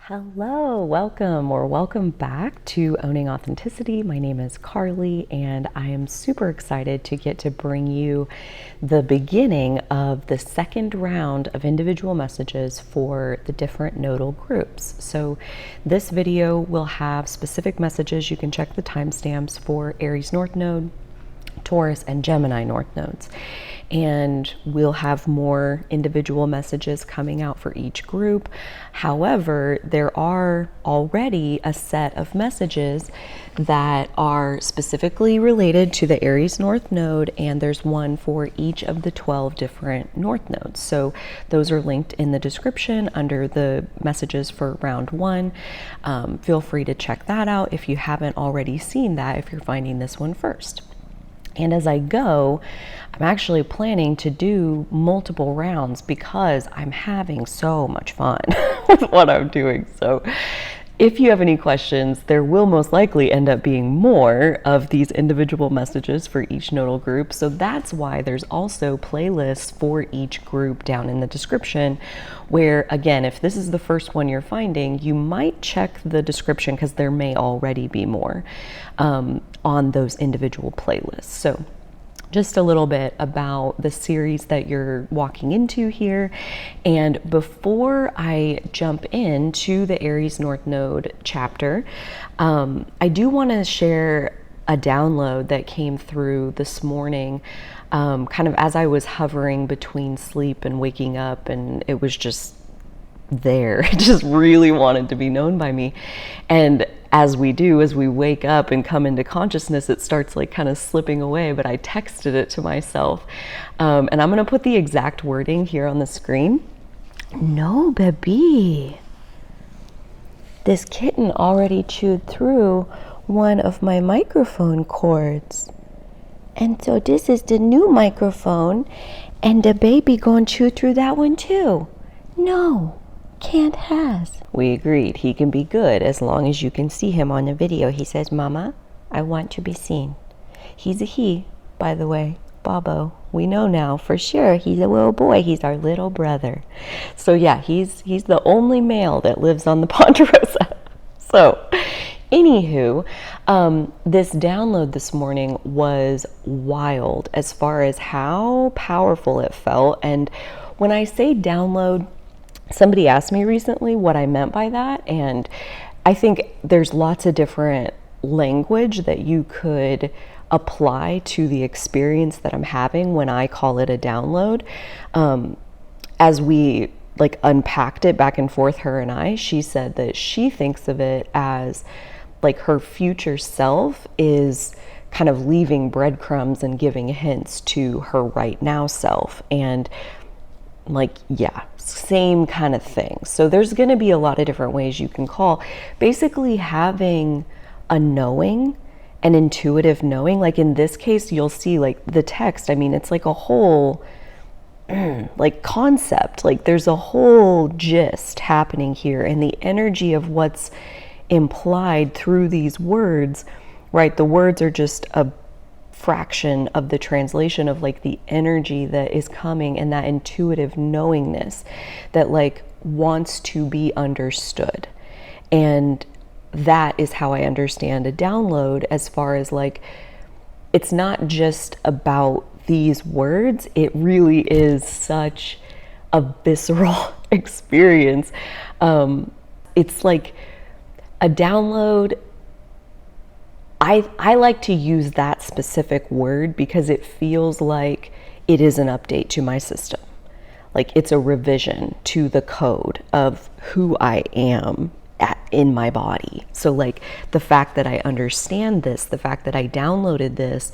Hello, welcome back to Owning Authenticity. My name is Carly, and I am super excited to get to bring you the beginning of the second round of individual messages for the different nodal groups. So this video will have specific messages. You can check the timestamps for Aries North Node, Taurus, and Gemini North Nodes. And we'll have more individual messages coming out for each group. However, there are already a set of messages that are specifically related to the Aries North Node, and there's one for each of the 12 different North Nodes. So those are linked in the description under the messages for round one. Feel free to check that out if you haven't already seen that, if you're finding this one first. And as I go, I'm actually planning to do multiple rounds because I'm having so much fun with what I'm doing. So if you have any questions, there will most likely end up being more of these individual messages for each nodal group. So that's why there's also playlists for each group down in the description, where again, if this is the first one you're finding, you might check the description because there may already be more on those individual playlists. So just a little bit about the series that you're walking into here. And before I jump into the Aries North Node chapter, I do want to share a download that came through this morning, kind of as I was hovering between sleep and waking up, and it was just there. It just really wanted to be known by me. And as we do, as we wake up and come into consciousness, it starts like kind of slipping away, but I texted it to myself. And I'm going to put the exact wording here on the screen. No, baby. This kitten already chewed through one of my microphone cords. And so this is the new microphone, and the baby gonna chew through that one too. No. Can't has. We agreed he can be good as long as you can see him on the video. He says, Mama, I want to be seen. He's a he, by the way, Bobo. We know now for sure he's a little boy. He's our little brother. So yeah, he's the only male that lives on the Ponderosa. So anywho, this download this morning was wild as far as how powerful it felt. And when I say download, somebody asked me recently what I meant by that, and I think there's lots of different language that you could apply to the experience that I'm having when I call it a download. As we unpacked it back and forth, her and I, she said that she thinks of it as like her future self is kind of leaving breadcrumbs and giving hints to her right now self. And yeah, same kind of thing. So there's going to be a lot of different ways you can call. Basically having a knowing, an intuitive knowing. Like in this case, you'll see the text. I mean, it's like a whole concept. Like there's a whole gist happening here, and the energy of what's implied through these words, right? The words are just a fraction of the translation of the energy that is coming, and that intuitive knowingness that wants to be understood. And that is how I understand a download, as far as it's not just about these words. It really is such a visceral experience. It's like a download. I like to use that specific word because it feels like it is an update to my system. Like it's a revision to the code of who I am in my body. So the fact that I understand this, the fact that I downloaded this,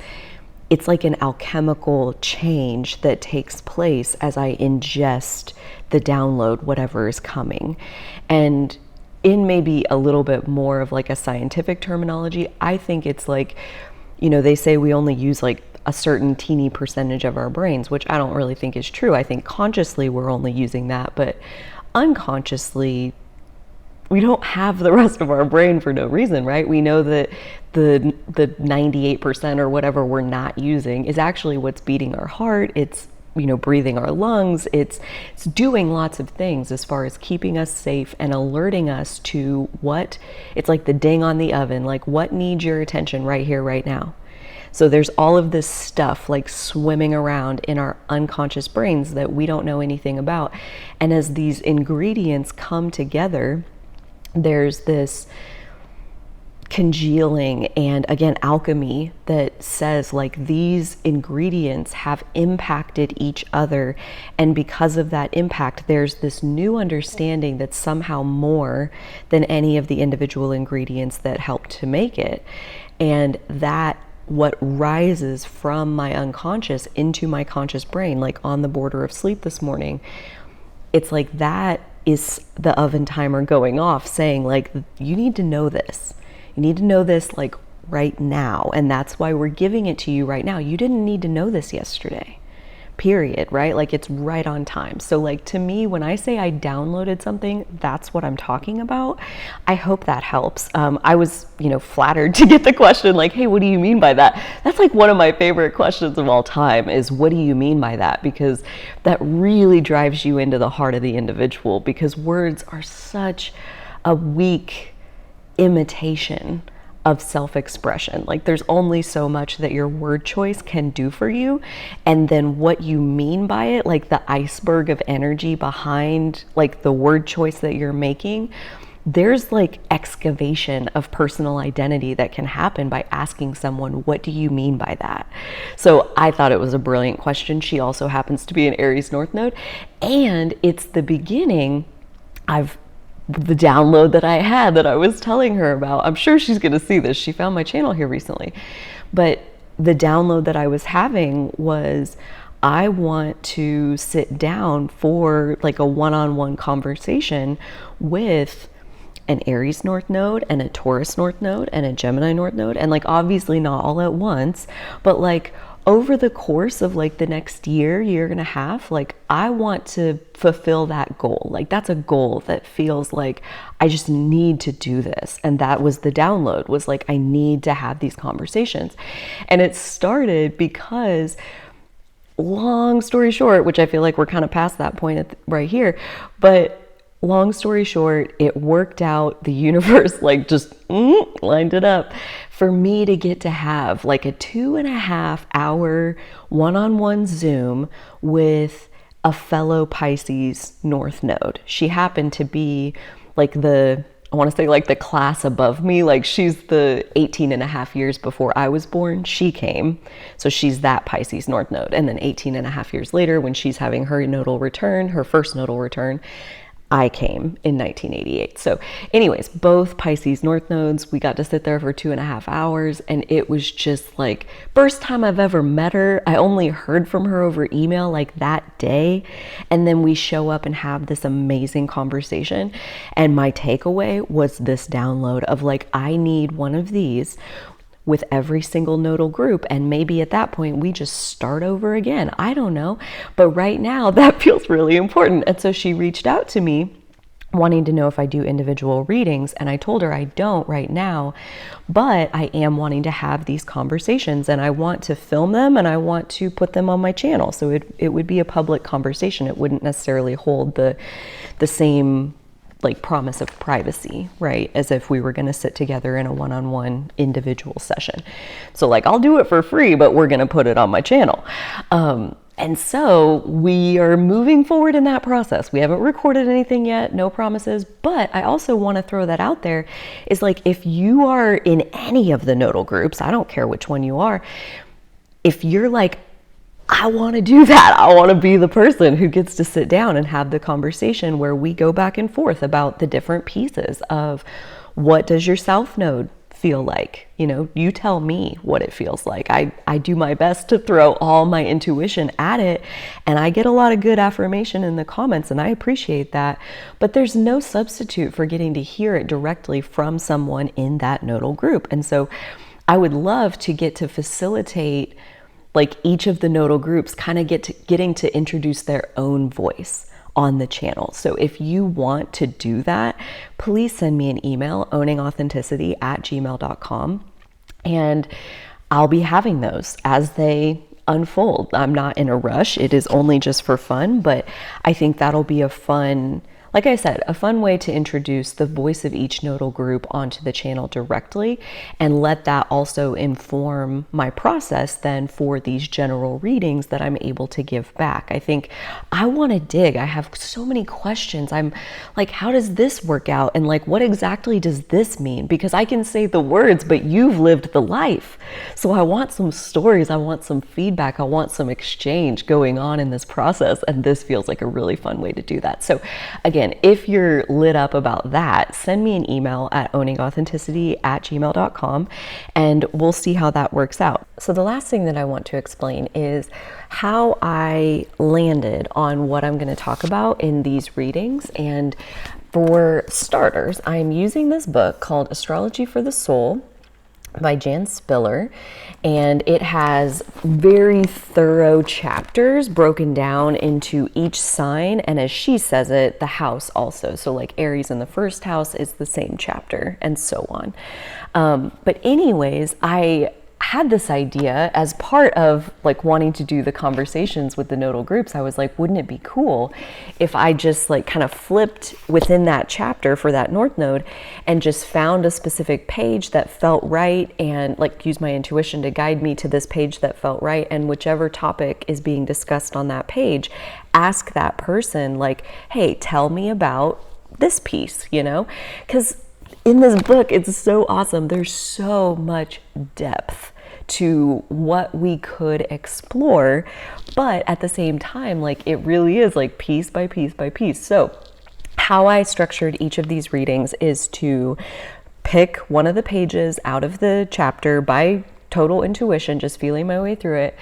it's like an alchemical change that takes place as I ingest the download, whatever is coming. And in maybe a little bit more of a scientific terminology, I think it's they say we only use a certain teeny percentage of our brains, which I don't really think is true. I think consciously we're only using that, but unconsciously we don't have the rest of our brain for no reason, right? We know that the 98% or whatever we're not using is actually what's beating our heart. It's breathing our lungs. It's doing lots of things as far as keeping us safe and alerting us to it's like the ding on the oven, like what needs your attention right here, right now. So there's all of this stuff like swimming around in our unconscious brains that we don't know anything about. And as these ingredients come together, there's this congealing and, again, alchemy that says like these ingredients have impacted each other, and because of that impact there's this new understanding that's somehow more than any of the individual ingredients that helped to make it. And that what rises from my unconscious into my conscious brain, like on the border of sleep this morning, it's like that is the oven timer going off saying like, you need to know this. You need to know this like right now. And that's why we're giving it to you right now. You didn't need to know this yesterday, period, right? Like it's right on time. So like to me, when I say I downloaded something, that's what I'm talking about. I hope that helps. I was, flattered to get the question like, hey, what do you mean by that? That's like one of my favorite questions of all time is, what do you mean by that? Because that really drives you into the heart of the individual, because words are such a weak imitation of self-expression. Like there's only so much that your word choice can do for you, and then what you mean by it, like the iceberg of energy behind like the word choice that you're making, there's like excavation of personal identity that can happen by asking someone, what do you mean by that? So I thought it was a brilliant question. She also happens to be an Aries North Node, and it's the beginning the download that I had that I was telling her about. I'm sure she's going to see this. She found my channel here recently. But the download that I was having was, I want to sit down for like a one-on-one conversation with an Aries North Node and a Taurus North Node and a Gemini North Node. And like obviously not all at once, but like over the course of like the next year and a half, like I want to fulfill that goal. Like that's a goal that feels like I just need to do this. And that was the download, was like, I need to have these conversations. And it started because, long story short, which I feel like we're kind of past that point right here, but long story short, it worked out. The universe like just lined it up for me to get to have like a 2.5 hour one-on-one Zoom with a fellow Pisces North Node. She happened to be like I want to say like the class above me. Like she's the 18.5 years before I was born, she came. So she's that Pisces North Node. And then 18.5 years later, when she's having her nodal return, her first nodal return, I came in 1988. So anyways, both Pisces North Nodes, we got to sit there for 2.5 hours, and it was just like, first time I've ever met her. I only heard from her over email like that day. And then we show up and have this amazing conversation. And my takeaway was this download of like, I need one of these with every single nodal group, and maybe at that point we just start over again. I don't know, but right now that feels really important. And so she reached out to me wanting to know if I do individual readings, and I told her I don't right now, but I am wanting to have these conversations, and I want to film them and I want to put them on my channel. So it would be a public conversation. It wouldn't necessarily hold the same like promise of privacy, right? As if we were going to sit together in a one-on-one individual session. So like, I'll do it for free, but we're going to put it on my channel. And so we are moving forward in that process. We haven't recorded anything yet, no promises, but I also want to throw that out there is like, if you are in any of the nodal groups, I don't care which one you are, if you're like, I want to do that. I want to be the person who gets to sit down and have the conversation where we go back and forth about the different pieces of what does your South Node feel like? You tell me what it feels like. I do my best to throw all my intuition at it, and I get a lot of good affirmation in the comments, and I appreciate that. But there's no substitute for getting to hear it directly from someone in that nodal group. And so I would love to get to facilitate like each of the nodal groups kind of getting to introduce their own voice on the channel. So if you want to do that, please send me an email, owningauthenticity@gmail.com, and I'll be having those as they unfold. I'm not in a rush. It is only just for fun, but I think that'll be a fun, like I said, a fun way to introduce the voice of each nodal group onto the channel directly, and let that also inform my process then for these general readings that I'm able to give back. I think I want to dig. I have so many questions. I'm like, how does this work out? And like, what exactly does this mean? Because I can say the words, but you've lived the life. So I want some stories. I want some feedback. I want some exchange going on in this process. And this feels like a really fun way to do that. So again, if you're lit up about that, send me an email at owningauthenticity@gmail.com and we'll see how that works out. So the last thing that I want to explain is how I landed on what I'm going to talk about in these readings. And for starters, I'm using this book called Astrology for the Soul by Jan Spiller, and it has very thorough chapters broken down into each sign, and as she says it, the house also. So like Aries in the first house is the same chapter, and so on. But anyways, I had this idea as part of like wanting to do the conversations with the nodal groups. I was like, wouldn't it be cool if I just like kind of flipped within that chapter for that North Node and just found a specific page that felt right, and like use my intuition to guide me to this page that felt right, and whichever topic is being discussed on that page, ask that person like, hey, tell me about this piece, you know? Because in this book, it's so awesome. There's so much depth to what we could explore, but at the same time, like it really is like piece by piece by piece. So how I structured each of these readings is to pick one of the pages out of the chapter by total intuition, just feeling my way through it,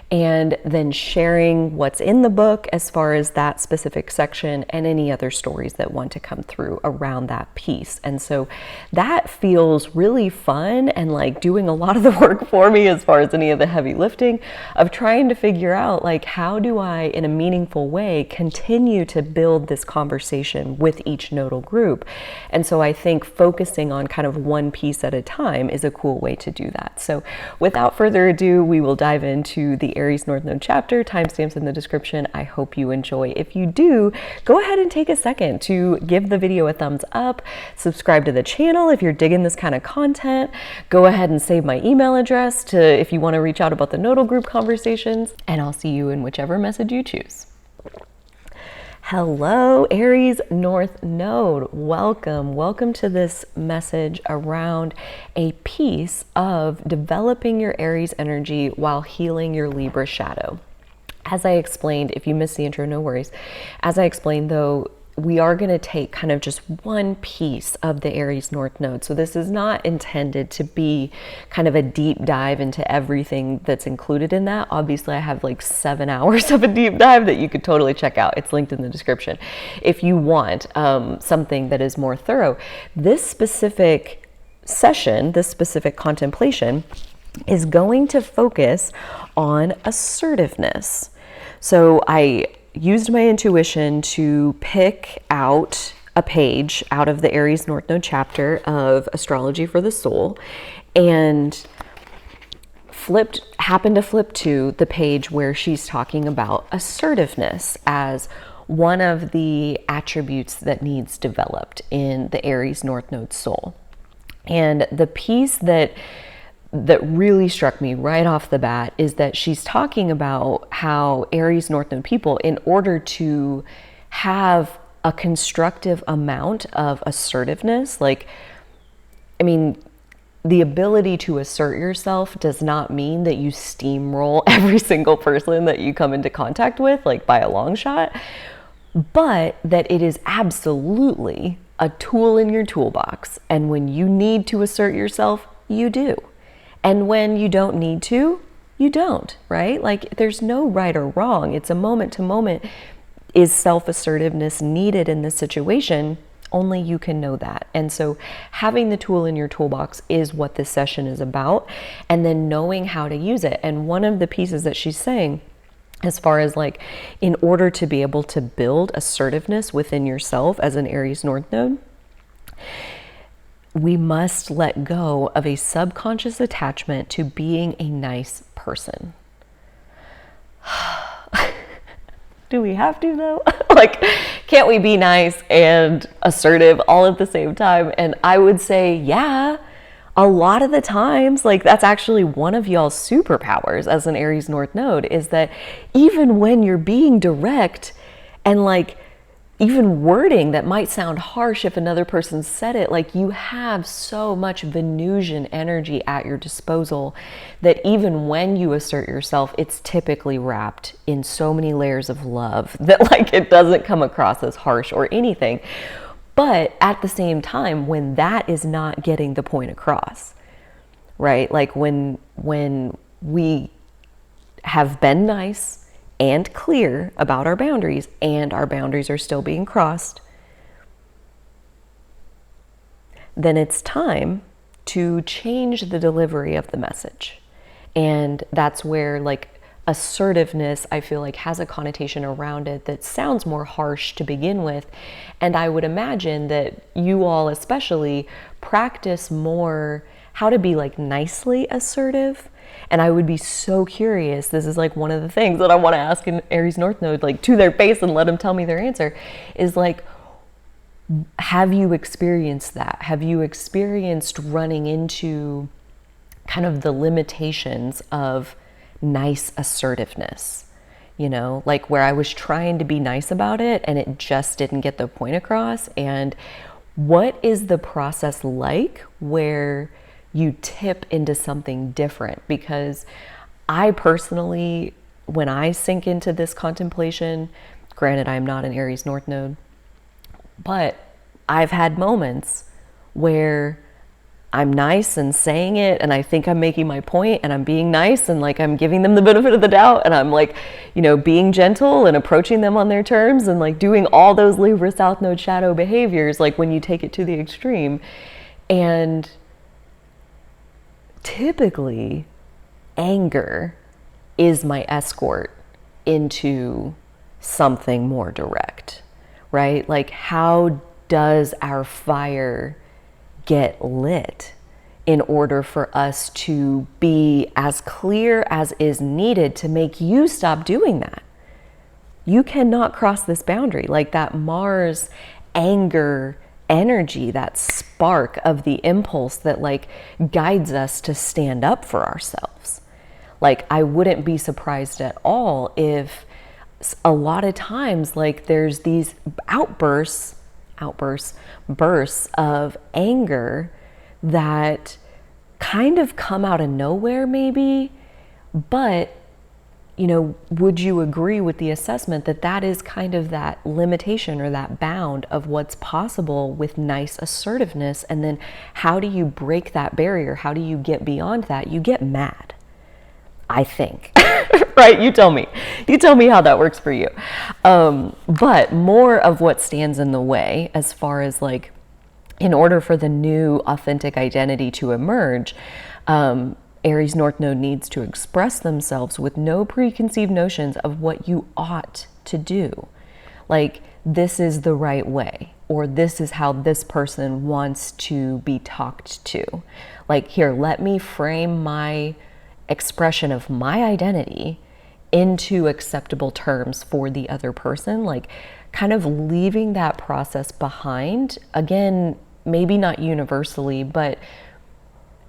and then sharing what's in the book as far as that specific section and any other stories that want to come through around that piece. And so that feels really fun and like doing a lot of the work for me as far as any of the heavy lifting of trying to figure out like, how do I in a meaningful way continue to build this conversation with each nodal group. And so I think focusing on kind of one piece at a time is a cool way to do that. So without further ado, we will dive into the Aries North Node chapter, timestamps in the description. I hope you enjoy. If you do, go ahead and take a second to give the video a thumbs up, subscribe to the channel if you're digging this kind of content, go ahead and save my email address to if you want to reach out about the nodal group conversations, and I'll see you in whichever message you choose. Hello, Aries North Node. Welcome to this message around a piece of developing your Aries energy while healing your Libra shadow. As I explained, if you missed the intro, no worries. As I explained though, we are going to take kind of just one piece of the Aries North Node. So this is not intended to be kind of a deep dive into everything that's included in that. Obviously, I have like 7 hours of a deep dive that you could totally check out. It's linked in the description. If you want something that is more thorough, this specific session, this specific contemplation is going to focus on assertiveness. So I used my intuition to pick out a page out of the Aries North Node chapter of Astrology for the Soul, and happened to flip to the page where she's talking about assertiveness as one of the attributes that needs developed in the Aries North Node soul. And the piece that really struck me right off the bat is that she's talking about how Aries North Node people, in order to have a constructive amount of assertiveness, like, I mean, the ability to assert yourself does not mean that you steamroll every single person that you come into contact with, like by a long shot, but that it is absolutely a tool in your toolbox. And when you need to assert yourself, you do. And when you don't need to, you don't, right? Like there's no right or wrong. It's a moment to moment. Is self-assertiveness needed in this situation? Only you can know that. And so having the tool in your toolbox is what this session is about, and then knowing how to use it. And one of the pieces that she's saying, as far as like, in order to be able to build assertiveness within yourself as an Aries North Node, we must let go of a subconscious attachment to being a nice person. Do we have to though? Like, can't we be nice and assertive all at the same time? And I would say, yeah, a lot of the times, like, that's actually one of y'all's superpowers as an Aries North Node, is that even when you're being direct and like even wording that might sound harsh if another person said it, like, you have so much Venusian energy at your disposal that even when you assert yourself, it's typically wrapped in so many layers of love that like it doesn't come across as harsh or anything. But at the same time, when that is not getting the point across, right? Like when we have been nice and clear about our boundaries, and our boundaries are still being crossed, then it's time to change the delivery of the message. And that's where like assertiveness, I feel like, has a connotation around it that sounds more harsh to begin with. And I would imagine that you all especially practice more how to be like nicely assertive. And I would be so curious, this is like one of the things that I want to ask an Aries North Node, like to their face and let them tell me their answer, is like, have you experienced that? Have you experienced running into kind of the limitations of nice assertiveness? You know, like where I was trying to be nice about it and it just didn't get the point across. And what is the process like where you tip into something different? Because I personally, when I sink into this contemplation, granted I'm not an Aries North Node, but I've had moments where I'm nice and saying it and I think I'm making my point and I'm being nice and like I'm giving them the benefit of the doubt and I'm like, you know, being gentle and approaching them on their terms and like doing all those Libra South Node shadow behaviors, like when you take it to the extreme. And typically anger is my escort into something more direct, right? Like, how does our fire get lit in order for us to be as clear as is needed to make you stop doing that? You cannot cross this boundary. Like that Mars anger energy, that spark of the impulse that like guides us to stand up for ourselves. Like, I wouldn't be surprised at all if a lot of times like there's these bursts of anger that kind of come out of nowhere maybe, but you know, would you agree with the assessment that that is kind of that limitation or that bound of what's possible with nice assertiveness? And then how do you break that barrier? How do you get beyond that? You get mad, I think. Right? You tell me how that works for you. But more of what stands in the way as far as like, in order for the new authentic identity to emerge, Aries North Node needs to express themselves with no preconceived notions of what you ought to do. Like, this is the right way, or this is how this person wants to be talked to. Like, here, let me frame my expression of my identity into acceptable terms for the other person. Like, kind of leaving that process behind. Again, maybe not universally, but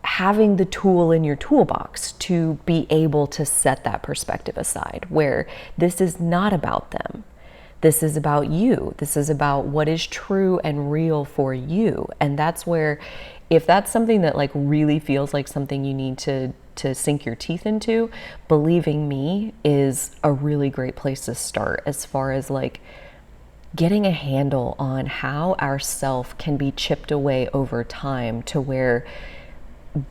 having the tool in your toolbox to be able to set that perspective aside, where this is not about them. This is about you. This is about what is true and real for you. And that's where, if that's something that like really feels like something you need to sink your teeth into, believing me is a really great place to start as far as like getting a handle on how our self can be chipped away over time, to where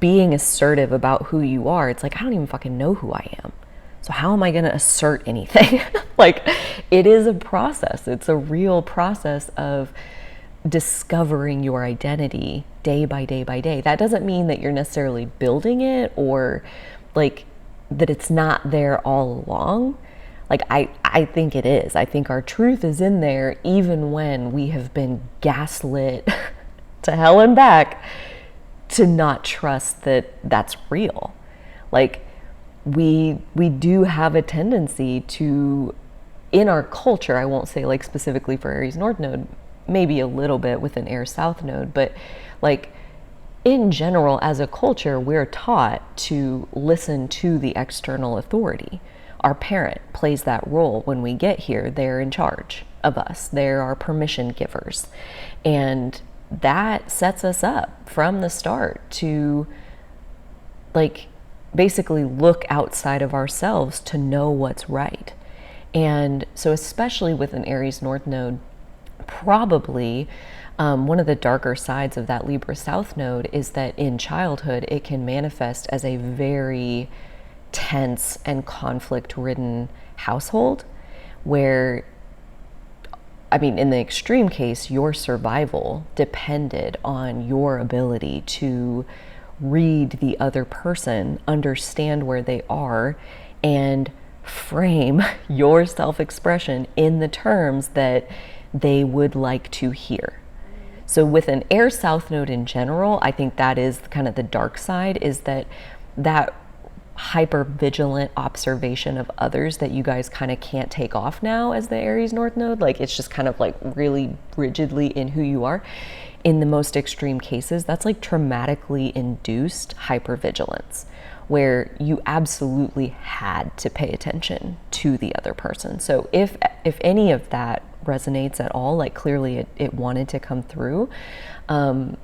being assertive about who you are, it's like, I don't even fucking know who I am. So how am I going to assert anything? Like, it is a process. It's a real process of discovering your identity day by day by day. That doesn't mean that you're necessarily building it, or like that it's not there all along. Like, I think it is. I think our truth is in there, even when we have been gaslit to hell and back to not trust that that's real. Like, we do have a tendency to, in our culture, I won't say like specifically for Aries North Node, maybe a little bit with an Aries South Node, but like in general, as a culture, we're taught to listen to the external authority. Our parent plays that role when we get here. They're in charge of us. They're our permission givers. And that sets us up from the start to like basically look outside of ourselves to know what's right. And so especially with an Aries North Node, probably one of the darker sides of that Libra South Node is that in childhood, it can manifest as a very tense and conflict-ridden household where, I mean, in the extreme case, your survival depended on your ability to read the other person, understand where they are, and frame your self-expression in the terms that they would like to hear. So with an Air South Node in general, I think that is kind of the dark side, is that hyper vigilant observation of others that you guys kind of can't take off now as the Aries North Node. Like it's just kind of like really rigidly in who you are. In the most extreme cases, that's like traumatically induced hypervigilance, where you absolutely had to pay attention to the other person. So if any of that resonates at all, like clearly it wanted to come through, like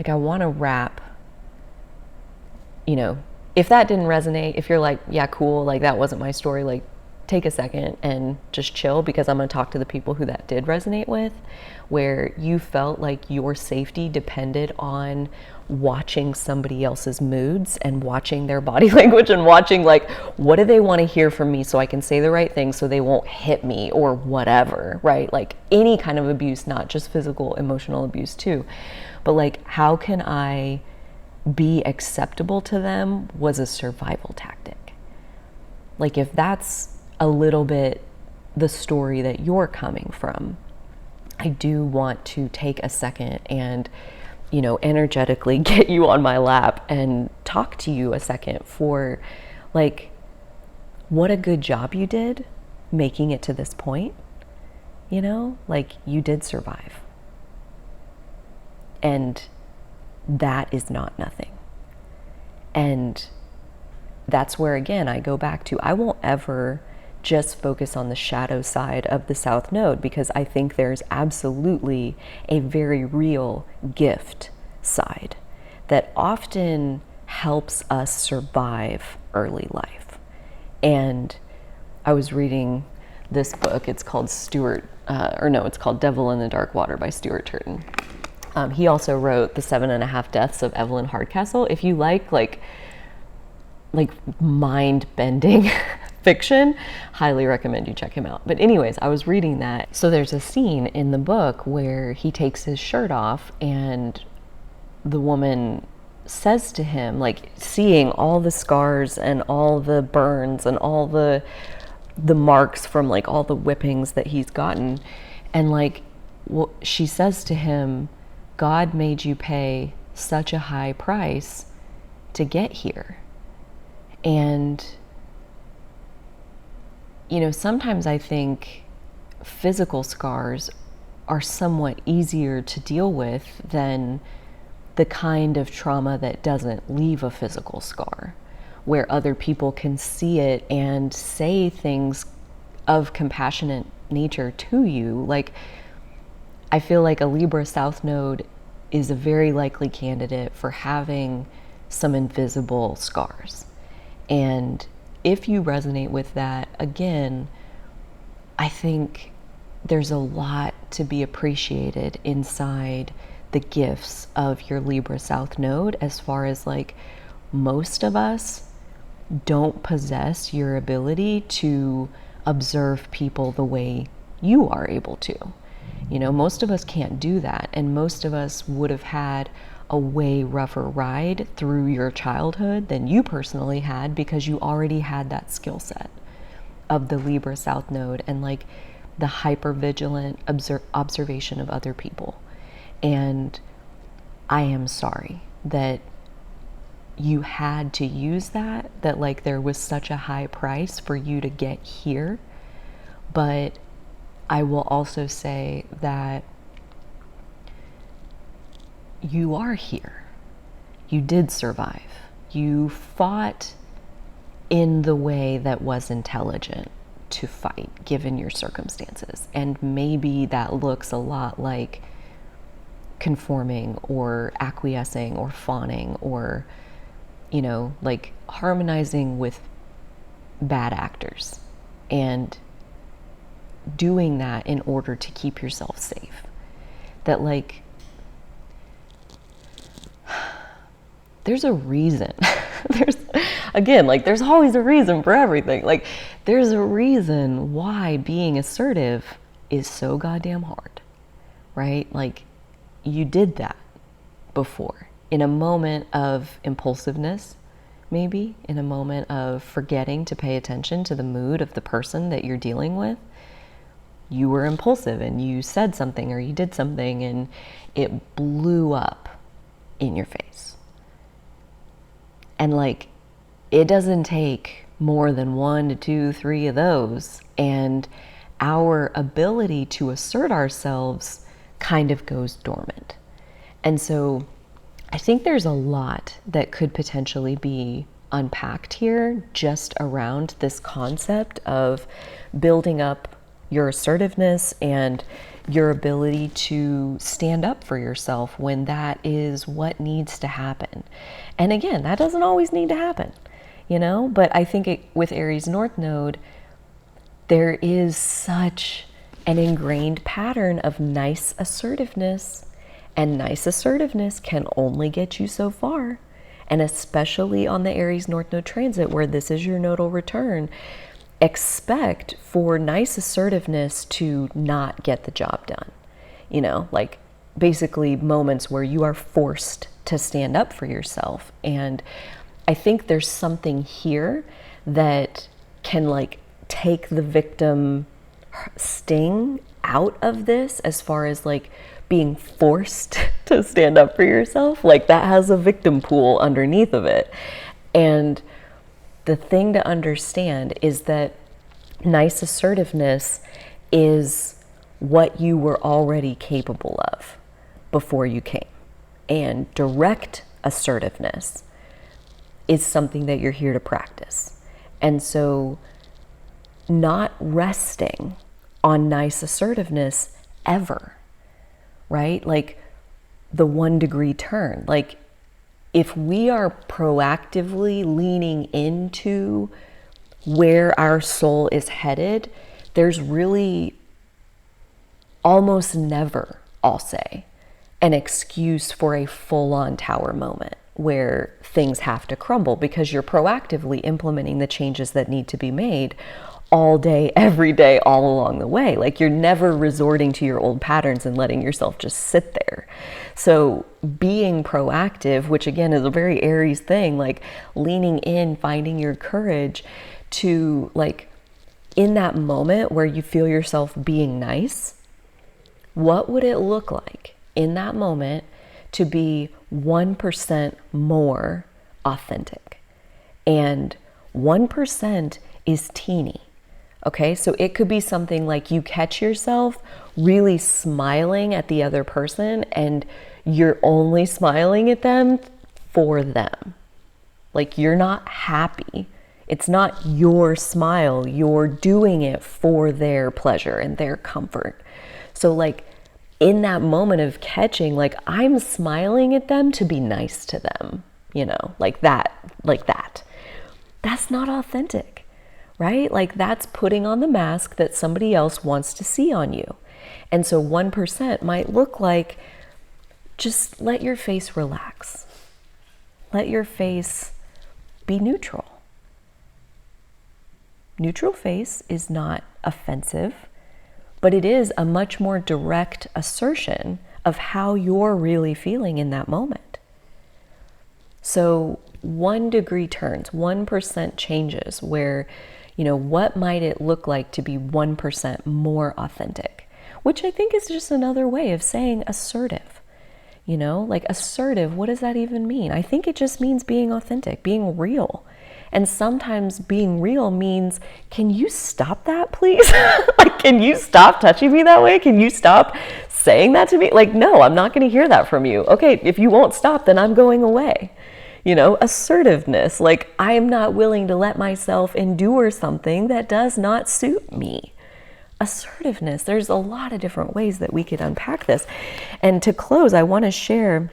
I want to wrap, you know, if that didn't resonate, if you're like, yeah, cool, like that wasn't my story, like take a second and just chill, because I'm going to talk to the people who that did resonate with, where you felt like your safety depended on watching somebody else's moods and watching their body language and watching like, what do they want to hear from me so I can say the right thing so they won't hit me or whatever, right? Like any kind of abuse, not just physical, emotional abuse too. But like, how can I be acceptable to them was a survival tactic. Like if that's a little bit the story that you're coming from, I do want to take a second and, you know, energetically get you on my lap and talk to you a second for like, what a good job you did making it to this point. You know, like you did survive. And that is not nothing. And that's where, again, I go back to, I won't ever just focus on the shadow side of the South Node, because I think there's absolutely a very real gift side that often helps us survive early life. And I was reading this book, it's called it's called Devil in the Dark Water by Stuart Turton. He also wrote The 7.5 Deaths of Evelyn Hardcastle. If you like mind-bending fiction, highly recommend you check him out. But anyways, I was reading that. So there's a scene in the book where he takes his shirt off and the woman says to him, like seeing all the scars and all the burns and all the marks from like all the whippings that he's gotten. And like, she says to him, God made you pay such a high price to get here. And, you know, sometimes I think physical scars are somewhat easier to deal with than the kind of trauma that doesn't leave a physical scar, where other people can see it and say things of compassionate nature to you. Like, I feel like a Libra South Node is a very likely candidate for having some invisible scars. And if you resonate with that, again, I think there's a lot to be appreciated inside the gifts of your Libra South Node, as far as like, most of us don't possess your ability to observe people the way you are able to. You know, most of us can't do that, and most of us would have had a way rougher ride through your childhood than you personally had, because you already had that skill set of the Libra South Node. And like, the hypervigilant observation of other people. And I am sorry that you had to use that like there was such a high price for you to get here. But I will also say that you are here. You did survive. You fought in the way that was intelligent to fight, given your circumstances. And maybe that looks a lot like conforming or acquiescing or fawning or, you know, like harmonizing with bad actors and doing that in order to keep yourself safe. That, like, there's a reason. There's always a reason for everything. Like, there's a reason why being assertive is so goddamn hard, right? Like, you did that before in a moment of impulsiveness, maybe in a moment of forgetting to pay attention to the mood of the person that you're dealing with. You were impulsive and you said something or you did something and it blew up in your face. And like, it doesn't take more than 1 to 2, 3 of those, and our ability to assert ourselves kind of goes dormant. And so I think there's a lot that could potentially be unpacked here just around this concept of building up your assertiveness and your ability to stand up for yourself when that is what needs to happen. And again, that doesn't always need to happen, you know, but I think with Aries North Node, there is such an ingrained pattern of nice assertiveness, and nice assertiveness can only get you so far. And especially on the Aries North Node transit, where this is your nodal return, expect for nice assertiveness to not get the job done. You know, like basically moments where you are forced to stand up for yourself. And I think there's something here that can like take the victim sting out of this, as far as like being forced to stand up for yourself. Like, that has a victim pool underneath of it. And the thing to understand is that nice assertiveness is what you were already capable of before you came. And direct assertiveness is something that you're here to practice. And so not resting on nice assertiveness ever, right? Like the 1 degree turn. Like, if we are proactively leaning into where our soul is headed, there's really almost never, I'll say, an excuse for a full-on tower moment where things have to crumble, because you're proactively implementing the changes that need to be made all day, every day, all along the way. Like, you're never resorting to your old patterns and letting yourself just sit there. So being proactive, which again is a very Aries thing, like leaning in, finding your courage to, like, in that moment where you feel yourself being nice, what would it look like in that moment to be 1% more authentic? And 1% is teeny. Okay, so it could be something like you catch yourself really smiling at the other person and you're only smiling at them for them. Like, you're not happy. It's not your smile. You're doing it for their pleasure and their comfort. So like, in that moment of catching, like, I'm smiling at them to be nice to them, you know, like that. That's not authentic, right? Like, that's putting on the mask that somebody else wants to see on you. And so 1% might look like, just let your face relax. Let your face be neutral. Neutral face is not offensive, but it is a much more direct assertion of how you're really feeling in that moment. So 1 degree turns, 1% changes, where You know, what might it look like to be 1% more authentic? Which I think is just another way of saying assertive. You know, like assertive, what does that even mean? I think it just means being authentic, being real. And sometimes being real means, can you stop that, please? Like, can you stop touching me that way? Can you stop saying that to me? Like, no, I'm not going to hear that from you. Okay, if you won't stop, then I'm going away. You know, assertiveness, like I am not willing to let myself endure something that does not suit me. Assertiveness, there's a lot of different ways that we could unpack this. And to close, I want to share,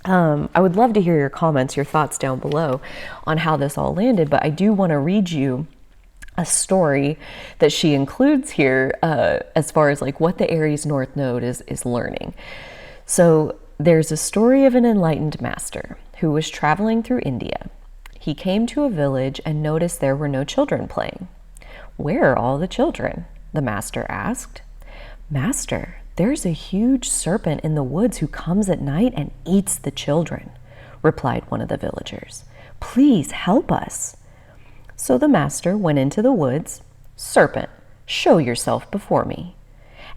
I would love to hear your comments, your thoughts down below on how this all landed, but I do want to read you a story that she includes here as far as like what the Aries North Node is learning. So there's a story of an enlightened master who was traveling through India. He came to a village and noticed there were no children playing. "Where are all the children?" the master asked. "Master, there's a huge serpent in the woods who comes at night and eats the children," replied one of the villagers. "Please help us." So the master went into the woods. "Serpent, show yourself before me."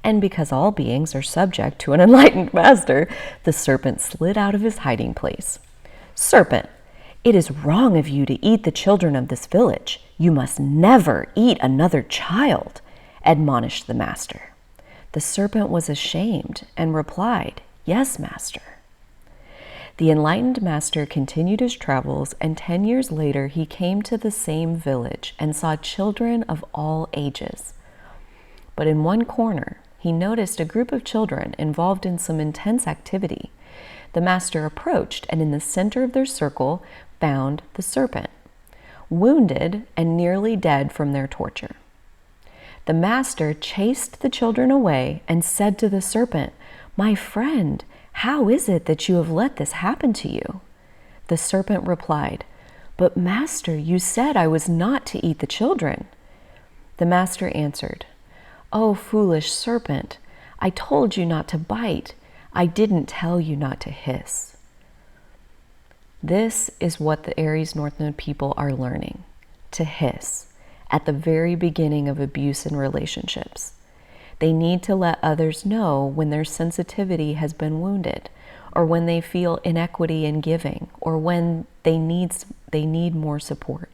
And because all beings are subject to an enlightened master, the serpent slid out of his hiding place. "Serpent, it is wrong of you to eat the children of this village. You must never eat another child," admonished the master. The serpent was ashamed and replied, "Yes, master." The enlightened master continued his travels, and 10 years later he came to the same village and saw children of all ages. But in one corner, he noticed a group of children involved in some intense activity. The master approached, and in the center of their circle found the serpent, wounded and nearly dead from their torture. The master chased the children away and said to the serpent, "My friend, how is it that you have let this happen to you?" The serpent replied, "But master, you said I was not to eat the children." The master answered, "Oh, foolish serpent, I told you not to bite. I didn't tell you not to hiss." This is what the Aries North Node people are learning, to hiss, at the very beginning of abuse in relationships. They need to let others know when their sensitivity has been wounded, or when they feel inequity in giving, or when they need more support.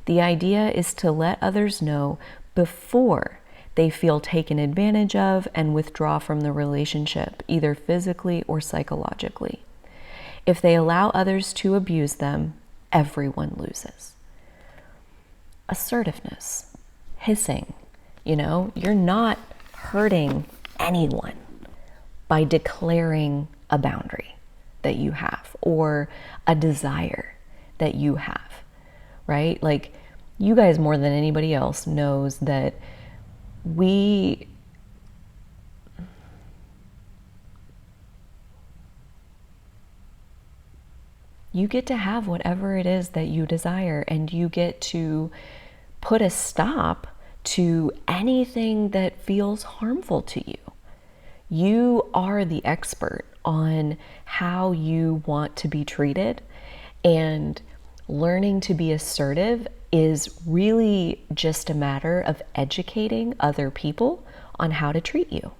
The idea is to let others know before they feel taken advantage of and withdraw from the relationship, either physically or psychologically. If they allow others to abuse them, everyone loses. Assertiveness, hissing, you're not hurting anyone by declaring a boundary that you have or a desire that you have, right? Like, you guys more than anybody else knows that you get to have whatever it is that you desire, and you get to put a stop to anything that feels harmful to you. You are the expert on how you want to be treated, and learning to be assertive is really just a matter of educating other people on how to treat you.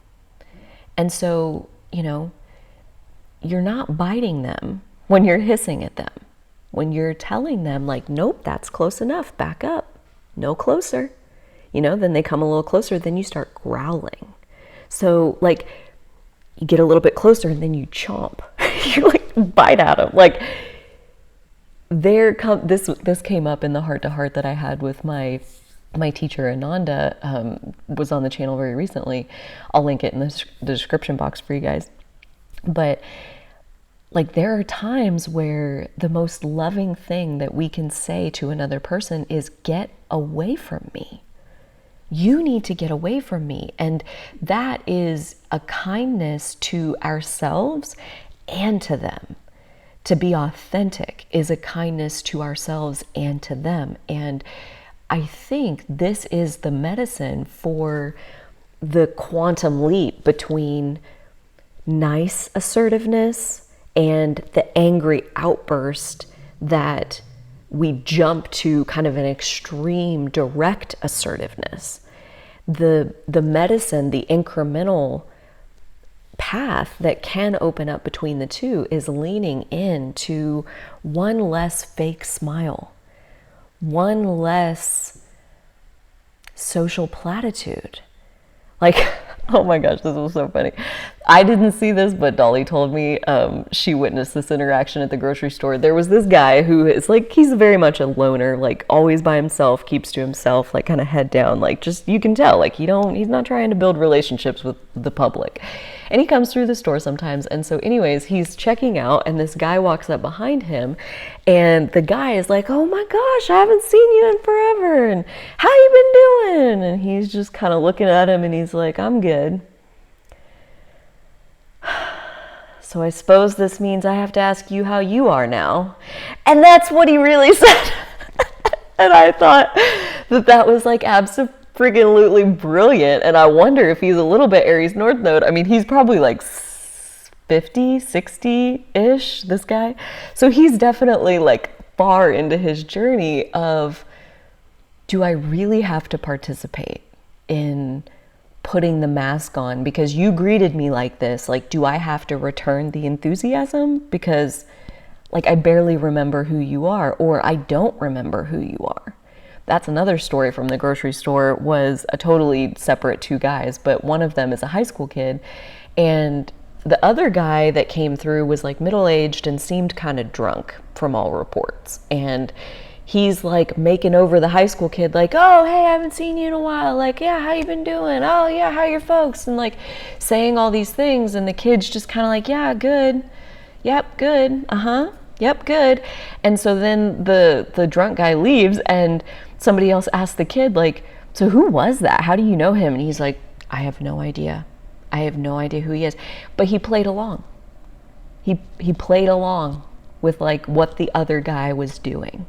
And so, you're not biting them when you're hissing at them. When you're telling them, like, nope, that's close enough, back up, no closer. Then they come a little closer, then you start growling. So, like, you get a little bit closer and then you chomp. You bite at them. Like, this came up in the heart-to-heart that I had with my teacher Ananda, was on the channel very recently. I'll link it in the description box for you guys. But like, there are times where the most loving thing that we can say to another person is, "Get away from me. You need to get away from me." And that is a kindness to ourselves and to them. To be authentic is a kindness to ourselves and to them. And I think this is the medicine for the quantum leap between nice assertiveness and the angry outburst that we jump to kind of an extreme direct assertiveness. The medicine, the incremental path that can open up between the two is leaning into one less fake smile, one less social platitude. Like, oh my gosh, this was so funny. I didn't see this, but Dolly told me she witnessed this interaction at the grocery store. There was this guy who is like, he's very much a loner, like always by himself, keeps to himself, like kind of head down, like just, you can tell, like he's not trying to build relationships with the public. And he comes through the store sometimes. And so anyways, he's checking out and this guy walks up behind him and the guy is like, oh my gosh, I haven't seen you in forever. And how you been doing? And he's just kind of looking at him and he's like, I'm good. So I suppose this means I have to ask you how you are now. And that's what he really said. And I thought that was like absolutely brilliant. And I wonder if he's a little bit Aries North Node. I mean, he's probably like 50, 60-ish, this guy. So he's definitely like far into his journey of, do I really have to participate in putting the mask on because you greeted me like this? Like, do I have to return the enthusiasm because like I barely remember who you are, or I don't remember who you are? That's another story from the grocery store. Was a totally separate two guys, but one of them is a high school kid and the other guy that came through was like middle-aged and seemed kind of drunk from all reports. And he's like making over the high school kid, like, oh, hey, I haven't seen you in a while. Like, yeah, how you been doing? Oh, yeah, how are your folks? And like saying all these things. And the kid's just kind of like, yeah, good. Yep, good. Uh-huh. Yep, good. And so then the drunk guy leaves and somebody else asks the kid, like, so who was that? How do you know him? And he's like, I have no idea. I have no idea who he is. But he played along. He played along with like what the other guy was doing.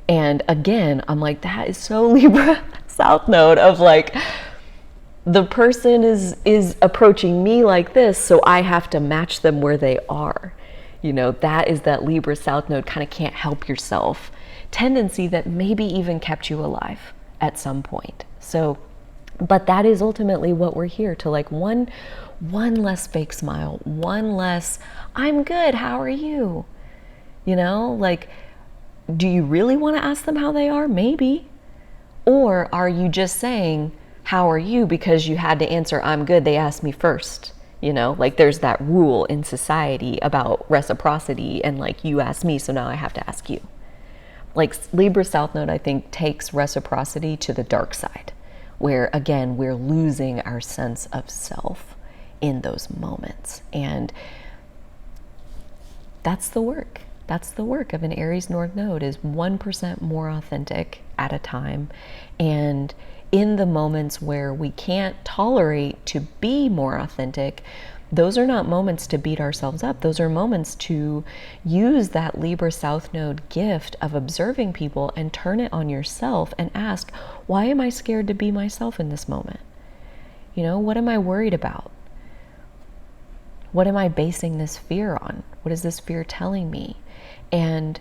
And again, I'm like, that is so Libra South Node of like, the person is approaching me like this, so I have to match them where they are. You know, that is that Libra South Node kind of can't help yourself tendency that maybe even kept you alive at some point. So, but that is ultimately what we're here to, like one less fake smile, one less, I'm good, how are you? You know, like, do you really want to ask them how they are? Maybe. Or are you just saying, how are you? Because you had to answer, I'm good, they asked me first. You know, like there's that rule in society about reciprocity and like you asked me, so now I have to ask you. Like Libra South Node, I think, takes reciprocity to the dark side, where again, we're losing our sense of self in those moments. And that's the work. That's the work of an Aries North Node, is 1% more authentic at a time. And in the moments where we can't tolerate to be more authentic, those are not moments to beat ourselves up. Those are moments to use that Libra South Node gift of observing people and turn it on yourself and ask, why am I scared to be myself in this moment? You know, what am I worried about? What am I basing this fear on? What is this fear telling me? And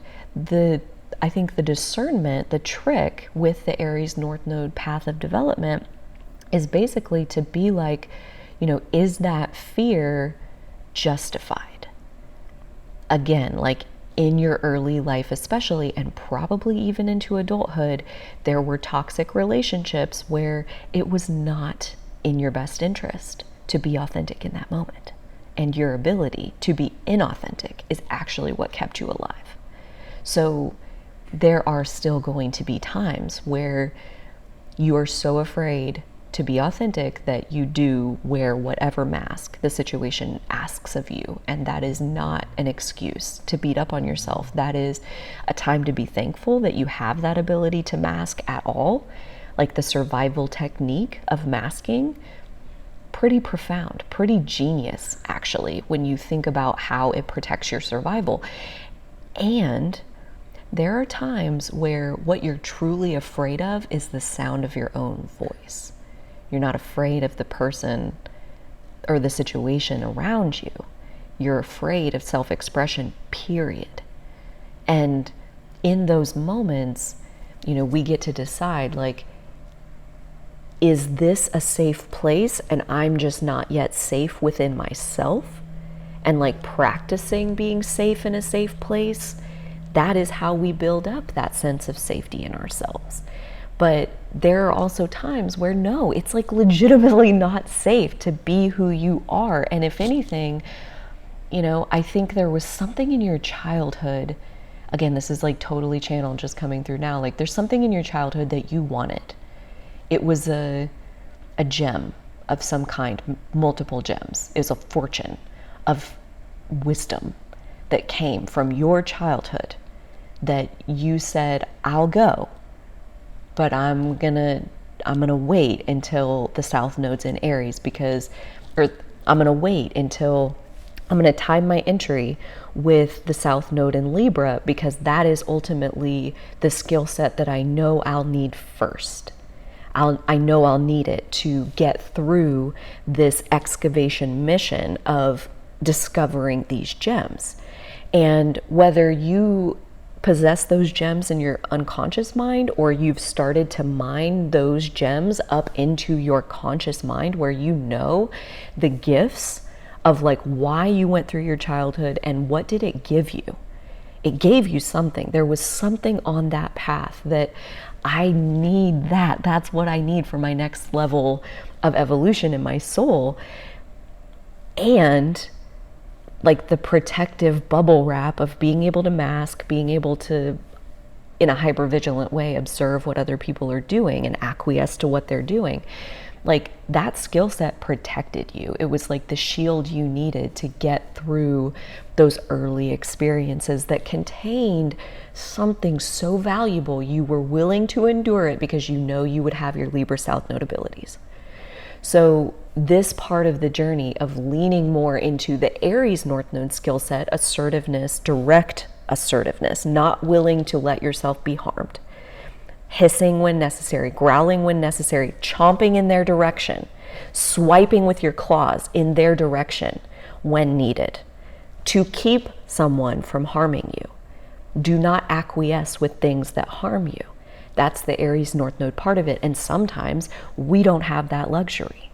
I think the discernment, the trick with the Aries North Node path of development is basically to be like, you know, is that fear justified? Again, like in your early life especially, and probably even into adulthood, there were toxic relationships where it was not in your best interest to be authentic in that moment. And your ability to be inauthentic is actually what kept you alive. So there are still going to be times where you are so afraid to be authentic that you do wear whatever mask the situation asks of you. And that is not an excuse to beat up on yourself. That is a time to be thankful that you have that ability to mask at all. Like the survival technique of masking, pretty profound, pretty genius, actually, when you think about how it protects your survival. And there are times where what you're truly afraid of is the sound of your own voice. You're not afraid of the person or the situation around you. You're afraid of self-expression, period. And in those moments, you know, we get to decide, like, is this a safe place and I'm just not yet safe within myself? And like practicing being safe in a safe place, that is how we build up that sense of safety in ourselves. But there are also times where no, it's like legitimately not safe to be who you are. And if anything, you know, I think there was something in your childhood, again, this is like totally channeled just coming through now, like there's something in your childhood that you wanted. It was a gem of some kind, multiple gems. It was a fortune of wisdom that came from your childhood that you said, I'll go, but I'm gonna wait until the South Node's in Aries or I'm gonna wait until I'm gonna time my entry with the South Node in Libra, because that is ultimately the skill set that I know I'll need first. I know I'll need it to get through this excavation mission of discovering these gems. And whether you possess those gems in your unconscious mind, or you've started to mine those gems up into your conscious mind, where you know the gifts of like why you went through your childhood and what did it give you. It gave you something. There was something on that path that I need. That's what I need for my next level of evolution in my soul. And like the protective bubble wrap of being able to mask, being able to, in a hypervigilant way, observe what other people are doing and acquiesce to what they're doing. Like that skill set protected you. It was like the shield you needed to get through those early experiences that contained something so valuable. You were willing to endure it because you know you would have your Libra South Node abilities. So this part of the journey of leaning more into the Aries North Node skill set, assertiveness, direct assertiveness, not willing to let yourself be harmed, hissing when necessary, growling when necessary, chomping in their direction, swiping with your claws in their direction when needed, to keep someone from harming you. Do not acquiesce with things that harm you. That's the Aries North Node part of it. And sometimes we don't have that luxury.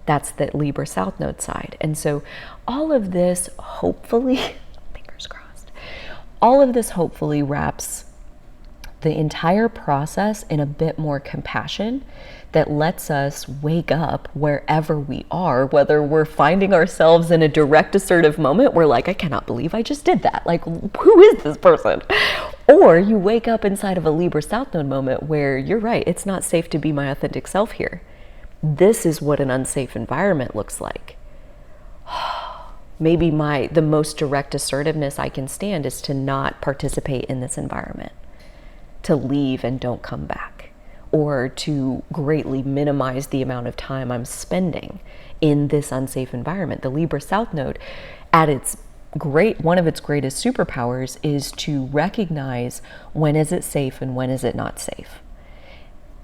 That's the Libra South Node side. And so all of this, hopefully, fingers crossed, all of this hopefully wraps the entire process in a bit more compassion that lets us wake up wherever we are, whether we're finding ourselves in a direct assertive moment, we're like, I cannot believe I just did that. Like, who is this person? Or you wake up inside of a Libra South Node moment where you're right, it's not safe to be my authentic self here. This is what an unsafe environment looks like. Maybe the most direct assertiveness I can stand is to not participate in this environment, to leave and don't come back, or to greatly minimize the amount of time I'm spending in this unsafe environment. The Libra South Node, at one of its greatest superpowers is to recognize when is it safe and when is it not safe,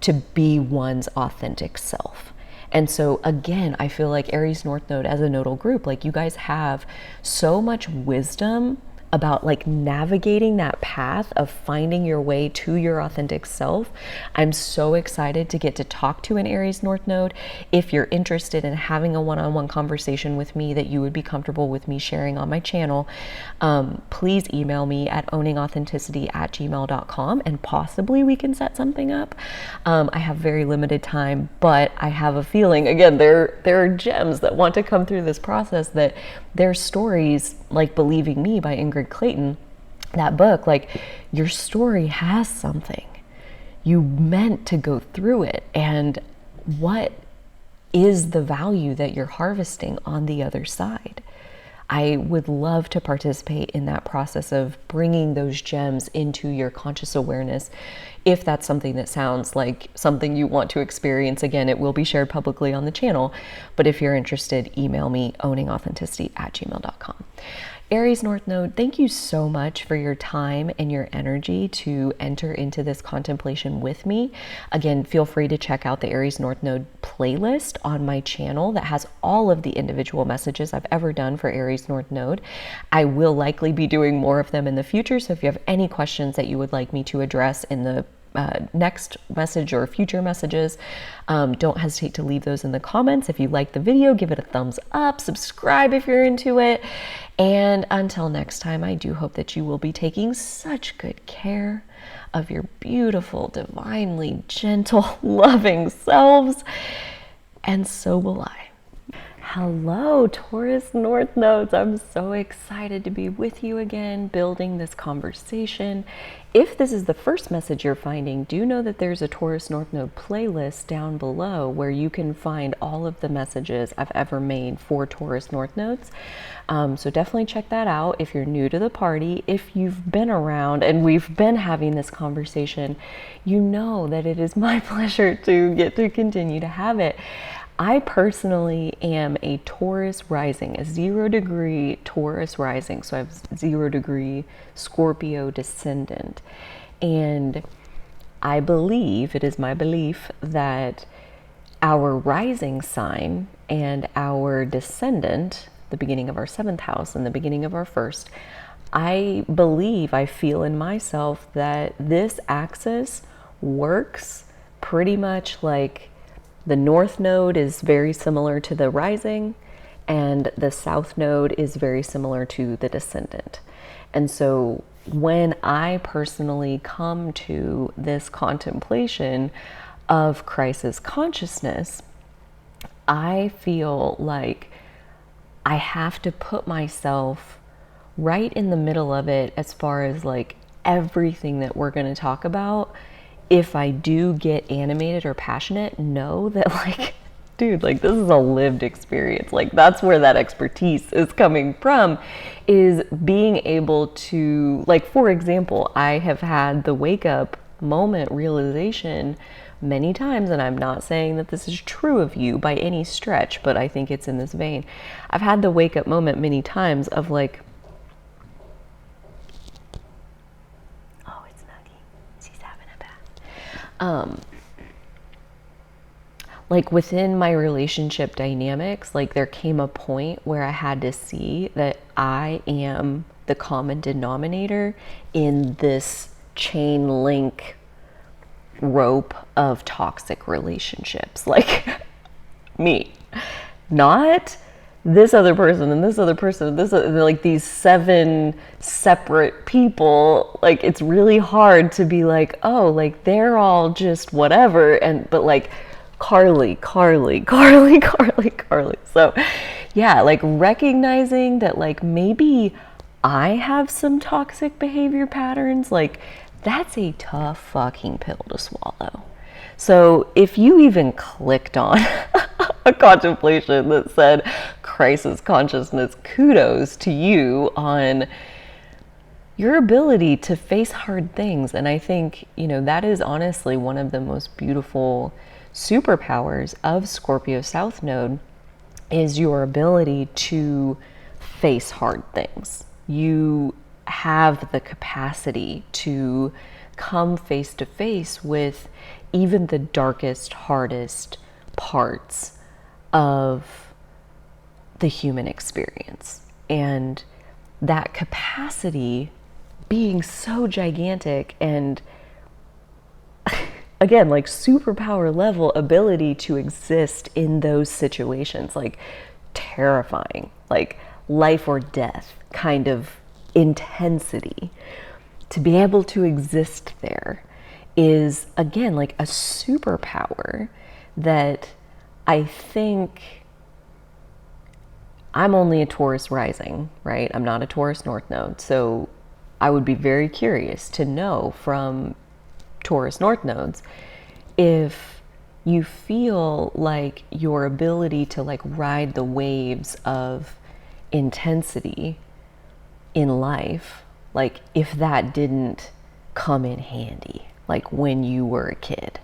to be one's authentic self. And so again, I feel like Aries North Node as a nodal group, like you guys have so much wisdom about like navigating that path of finding your way to your authentic self. I'm so excited to get to talk to an Aries North Node. If you're interested in having a one-on-one conversation with me that you would be comfortable with me sharing on my channel, please email me at owningauthenticity@gmail.com and possibly we can set something up. I have very limited time, but I have a feeling, again, there are gems that want to come through this process, that their stories, like Believing Me by Ingrid Clayton, that book, like your story has something. You meant to go through it. And what is the value that you're harvesting on the other side? I would love to participate in that process of bringing those gems into your conscious awareness. If that's something that sounds like something you want to experience, again, it will be shared publicly on the channel. But if you're interested, email me, owningauthenticity@gmail.com. Aries North Node, thank you so much for your time and your energy to enter into this contemplation with me. Again, feel free to check out the Aries North Node playlist on my channel that has all of the individual messages I've ever done for Aries North Node. I will likely be doing more of them in the future, so if you have any questions that you would like me to address in the next message or future messages, don't hesitate to leave those in the comments. If you like the video, give it a thumbs up, subscribe if you're into it, and until next time, I do hope that you will be taking such good care of your beautiful, divinely gentle, loving selves, and so will I. Hello, Taurus North Nodes. I'm so excited to be with you again, building this conversation. If this is the first message you're finding, do know that there's a Taurus North Node playlist down below where you can find all of the messages I've ever made for Taurus North Nodes. So definitely check that out if you're new to the party. If you've been around and we've been having this conversation, you know that it is my pleasure to get to continue to have it. I personally am a Taurus rising, a 0 degree Taurus rising. So I have 0 degree Scorpio descendant. And I believe, it is my belief, that our rising sign and our descendant, the beginning of our 7th house and the beginning of our 1st, I believe, I feel in myself that this axis works pretty much like the North Node is very similar to the rising, and the South Node is very similar to the descendant. And so when I personally come to this contemplation of crisis consciousness, I feel like I have to put myself right in the middle of it as far as like everything that we're going to talk about. If I do get animated or passionate, know that like, dude, like this is a lived experience. Like that's where that expertise is coming from, is being able to, like, for example, I have had the wake up moment realization many times, and I'm not saying that this is true of you by any stretch, but I think it's in this vein. I've had the wake up moment many times of like, like within my relationship dynamics, like there came a point where I had to see that I am the common denominator in this chain link rope of toxic relationships. Like me, not this other person and this other person, this like these 7 separate people. Like it's really hard to be like, oh, like they're all just whatever, and but like Carly. So yeah, like recognizing that like maybe I have some toxic behavior patterns, like that's a tough fucking pill to swallow. So if you even clicked on a contemplation that said crisis consciousness, kudos to you on your ability to face hard things. And I think, you know, that is honestly one of the most beautiful superpowers of Scorpio South Node, is your ability to face hard things. You have the capacity to come face to face with even the darkest, hardest parts of the human experience. And that capacity being so gigantic, and again, like superpower level ability to exist in those situations, like terrifying, like life or death kind of intensity, to be able to exist there is, again, like a superpower that I think, I'm only a Taurus rising, right? I'm not a Taurus North Node. So I would be very curious to know from Taurus North Nodes if you feel like your ability to like ride the waves of intensity in life, like if that didn't come in handy, like when you were a kid,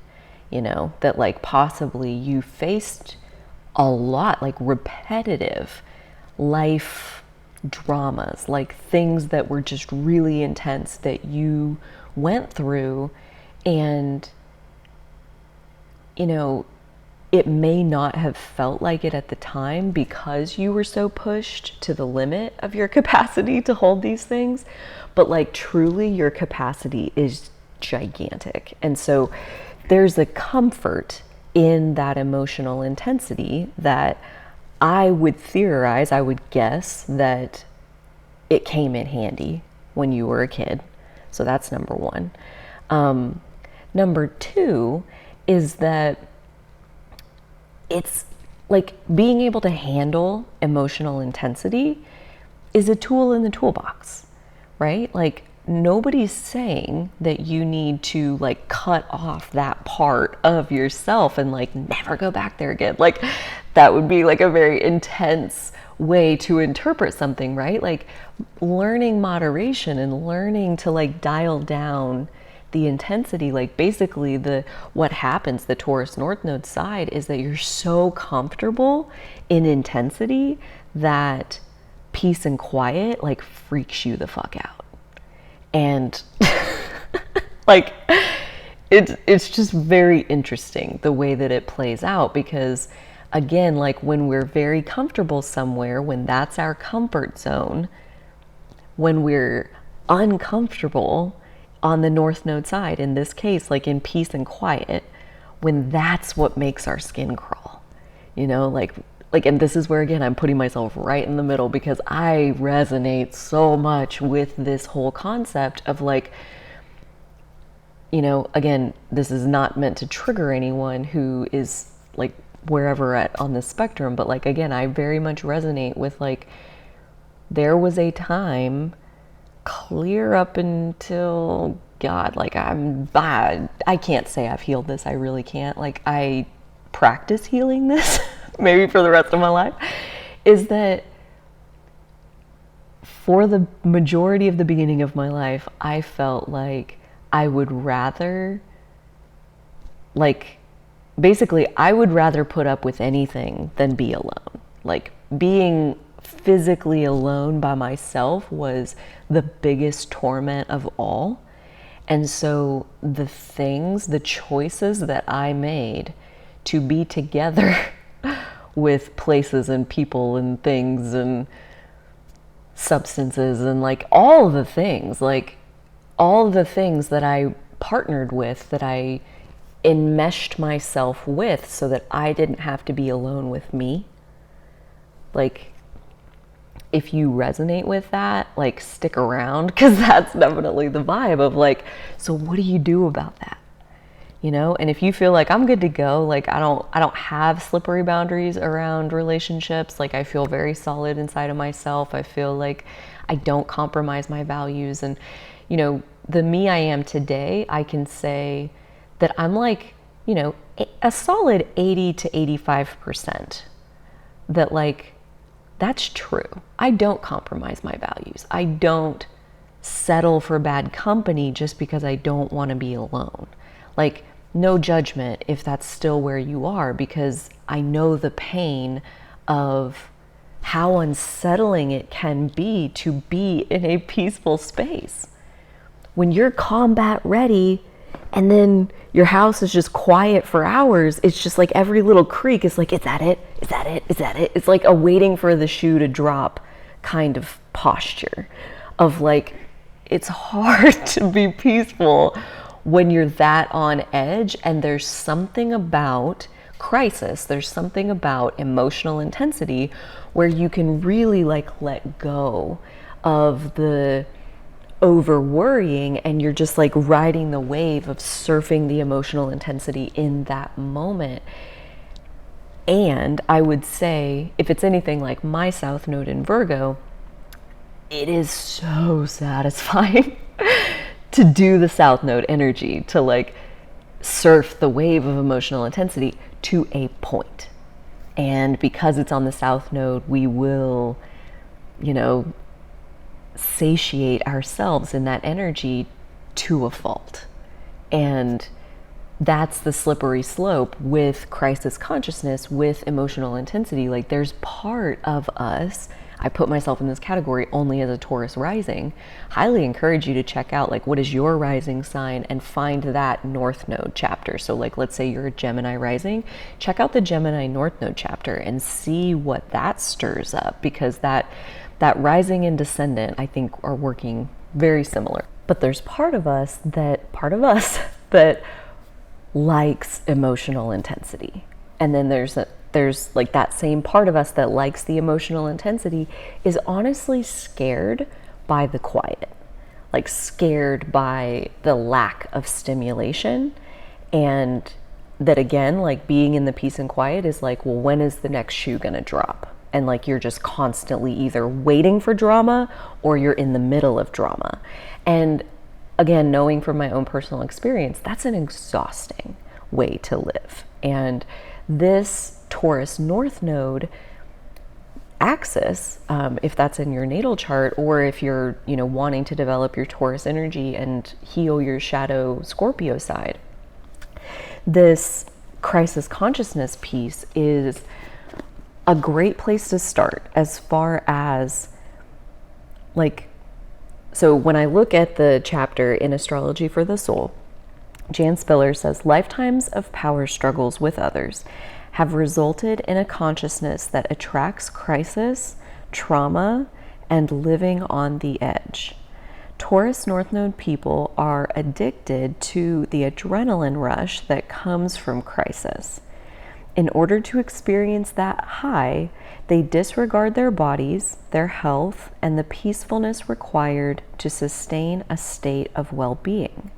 you know, that like possibly you faced a lot, like repetitive life dramas, like things that were just really intense that you went through. And, you know, it may not have felt like it at the time because you were so pushed to the limit of your capacity to hold these things, but like truly your capacity is gigantic. And so there's a comfort in that emotional intensity that I would theorize, I would guess that it came in handy when you were a kid. So that's number one. Number two is that it's like being able to handle emotional intensity is a tool in the toolbox, right? Like nobody's saying that you need to like cut off that part of yourself and like never go back there again. Like that would be like a very intense way to interpret something, right? Like learning moderation and learning to like dial down the intensity, like basically what happens, the Taurus North Node side, is that you're so comfortable in intensity that peace and quiet like freaks you the fuck out. And like it's just very interesting the way that it plays out, because again, like when we're very comfortable somewhere, when that's our comfort zone, when we're uncomfortable on the North Node side, in this case, like in peace and quiet, when that's what makes our skin crawl, you know, like, and this is where, again, I'm putting myself right in the middle because I resonate so much with this whole concept of like, you know, again, this is not meant to trigger anyone who is like wherever on the spectrum, but like, again, I very much resonate with like, there was a time clear up until God, like I'm bad. I can't say I've healed this. I really can't. Like I practice healing this maybe for the rest of my life, is that for the majority of the beginning of my life, I felt like I would rather, like, basically, I would rather put up with anything than be alone. Like being physically alone by myself was the biggest torment of all. And so the choices that I made to be together with places and people and things and substances and like all the things that I partnered with, that I enmeshed myself with so that I didn't have to be alone with me. Like, if you resonate with that, like stick around, because that's definitely the vibe of like, so what do you do about that? You know, and if you feel like I'm good to go, like I don't have slippery boundaries around relationships, like I feel very solid inside of myself. I feel like I don't compromise my values, and you know, the me I am today, I can say that I'm like, you know, a solid 80 to 85%. That like, that's true. I don't compromise my values. I don't settle for bad company just because I don't want to be alone. Like, no judgment if that's still where you are, because I know the pain of how unsettling it can be to be in a peaceful space. When you're combat ready and then your house is just quiet for hours, it's just like every little creak is like, is that it? Is that it? Is that it? It's like a waiting for the shoe to drop kind of posture of like, it's hard to be peaceful when you're that on edge. And there's something about crisis, there's something about emotional intensity where you can really like let go of the over worrying, and you're just like riding the wave of surfing the emotional intensity in that moment. And I would say, if it's anything like my South Node in Virgo, it is so satisfying to do the South Node energy, to like surf the wave of emotional intensity to a point. And because it's on the South Node, we will, you know, satiate ourselves in that energy to a fault. And that's the slippery slope with crisis consciousness, with emotional intensity. Like there's part of us, I put myself in this category only as a Taurus rising, highly encourage you to check out like what is your rising sign and find that North Node chapter. So like, let's say you're a Gemini rising, check out the Gemini North Node chapter and see what that stirs up, because that rising and descendant, I think, are working very similar. But there's part of us that likes emotional intensity. And then there's like that same part of us that likes the emotional intensity is honestly scared by the quiet, like scared by the lack of stimulation. And that again, like being in the peace and quiet is like, well, when is the next shoe gonna drop? And like you're just constantly either waiting for drama or you're in the middle of drama. And again, knowing from my own personal experience, that's an exhausting way to live. And this Taurus North Node axis, if that's in your natal chart, or if you're, wanting to develop your Taurus energy and heal your shadow Scorpio side, this crisis consciousness piece is a great place to start as far as like, so when I look at the chapter in Astrology for the Soul, Jan Spiller says, lifetimes of power struggles with others have resulted in a consciousness that attracts crisis, trauma, and living on the edge. Taurus North Node people are addicted to the adrenaline rush that comes from crisis. In order to experience that high, they disregard their bodies, their health, and the peacefulness required to sustain a state of well-being.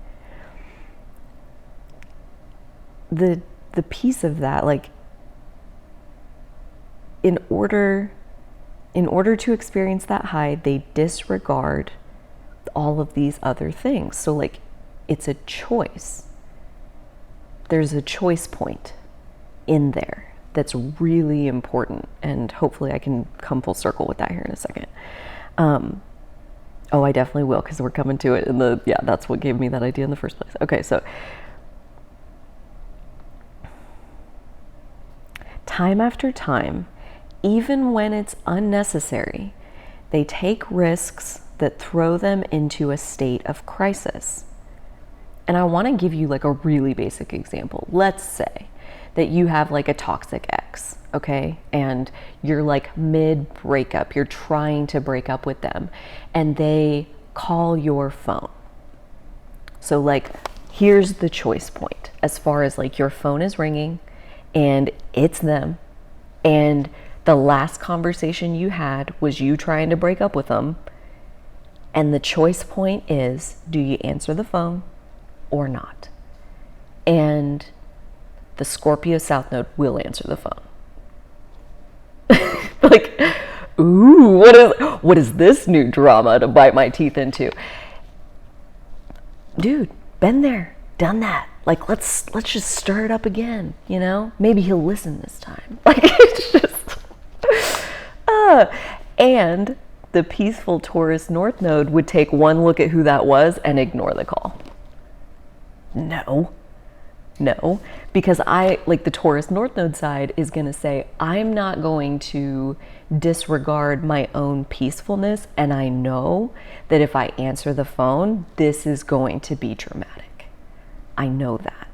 The piece of that, like, in order to experience that high, they disregard all of these other things. So like, it's a choice. There's a choice point in there that's really important, and hopefully I can come full circle with that here in a second. I definitely will, because we're coming to it in that's what gave me that idea in the first place. Okay, so time after time, even when it's unnecessary, they take risks that throw them into a state of crisis. And I want to give you like a really basic example. Let's say that you have like a toxic ex, okay? And you're like mid breakup, you're trying to break up with them, and they call your phone. So like, here's the choice point as far as like your phone is ringing and it's them, and the last conversation you had was you trying to break up with them, and the choice point is, do you answer the phone or not? And the Scorpio South Node will answer the phone. Like, ooh, what is this new drama to bite my teeth into? Dude, been there, done that. Like, let's just stir it up again, Maybe he'll listen this time. Like, it's just and the peaceful Taurus North Node would take one look at who that was and ignore the call. No, because the Taurus North Node side is going to say, I'm not going to disregard my own peacefulness, and I know that if I answer the phone, this is going to be dramatic. I know that.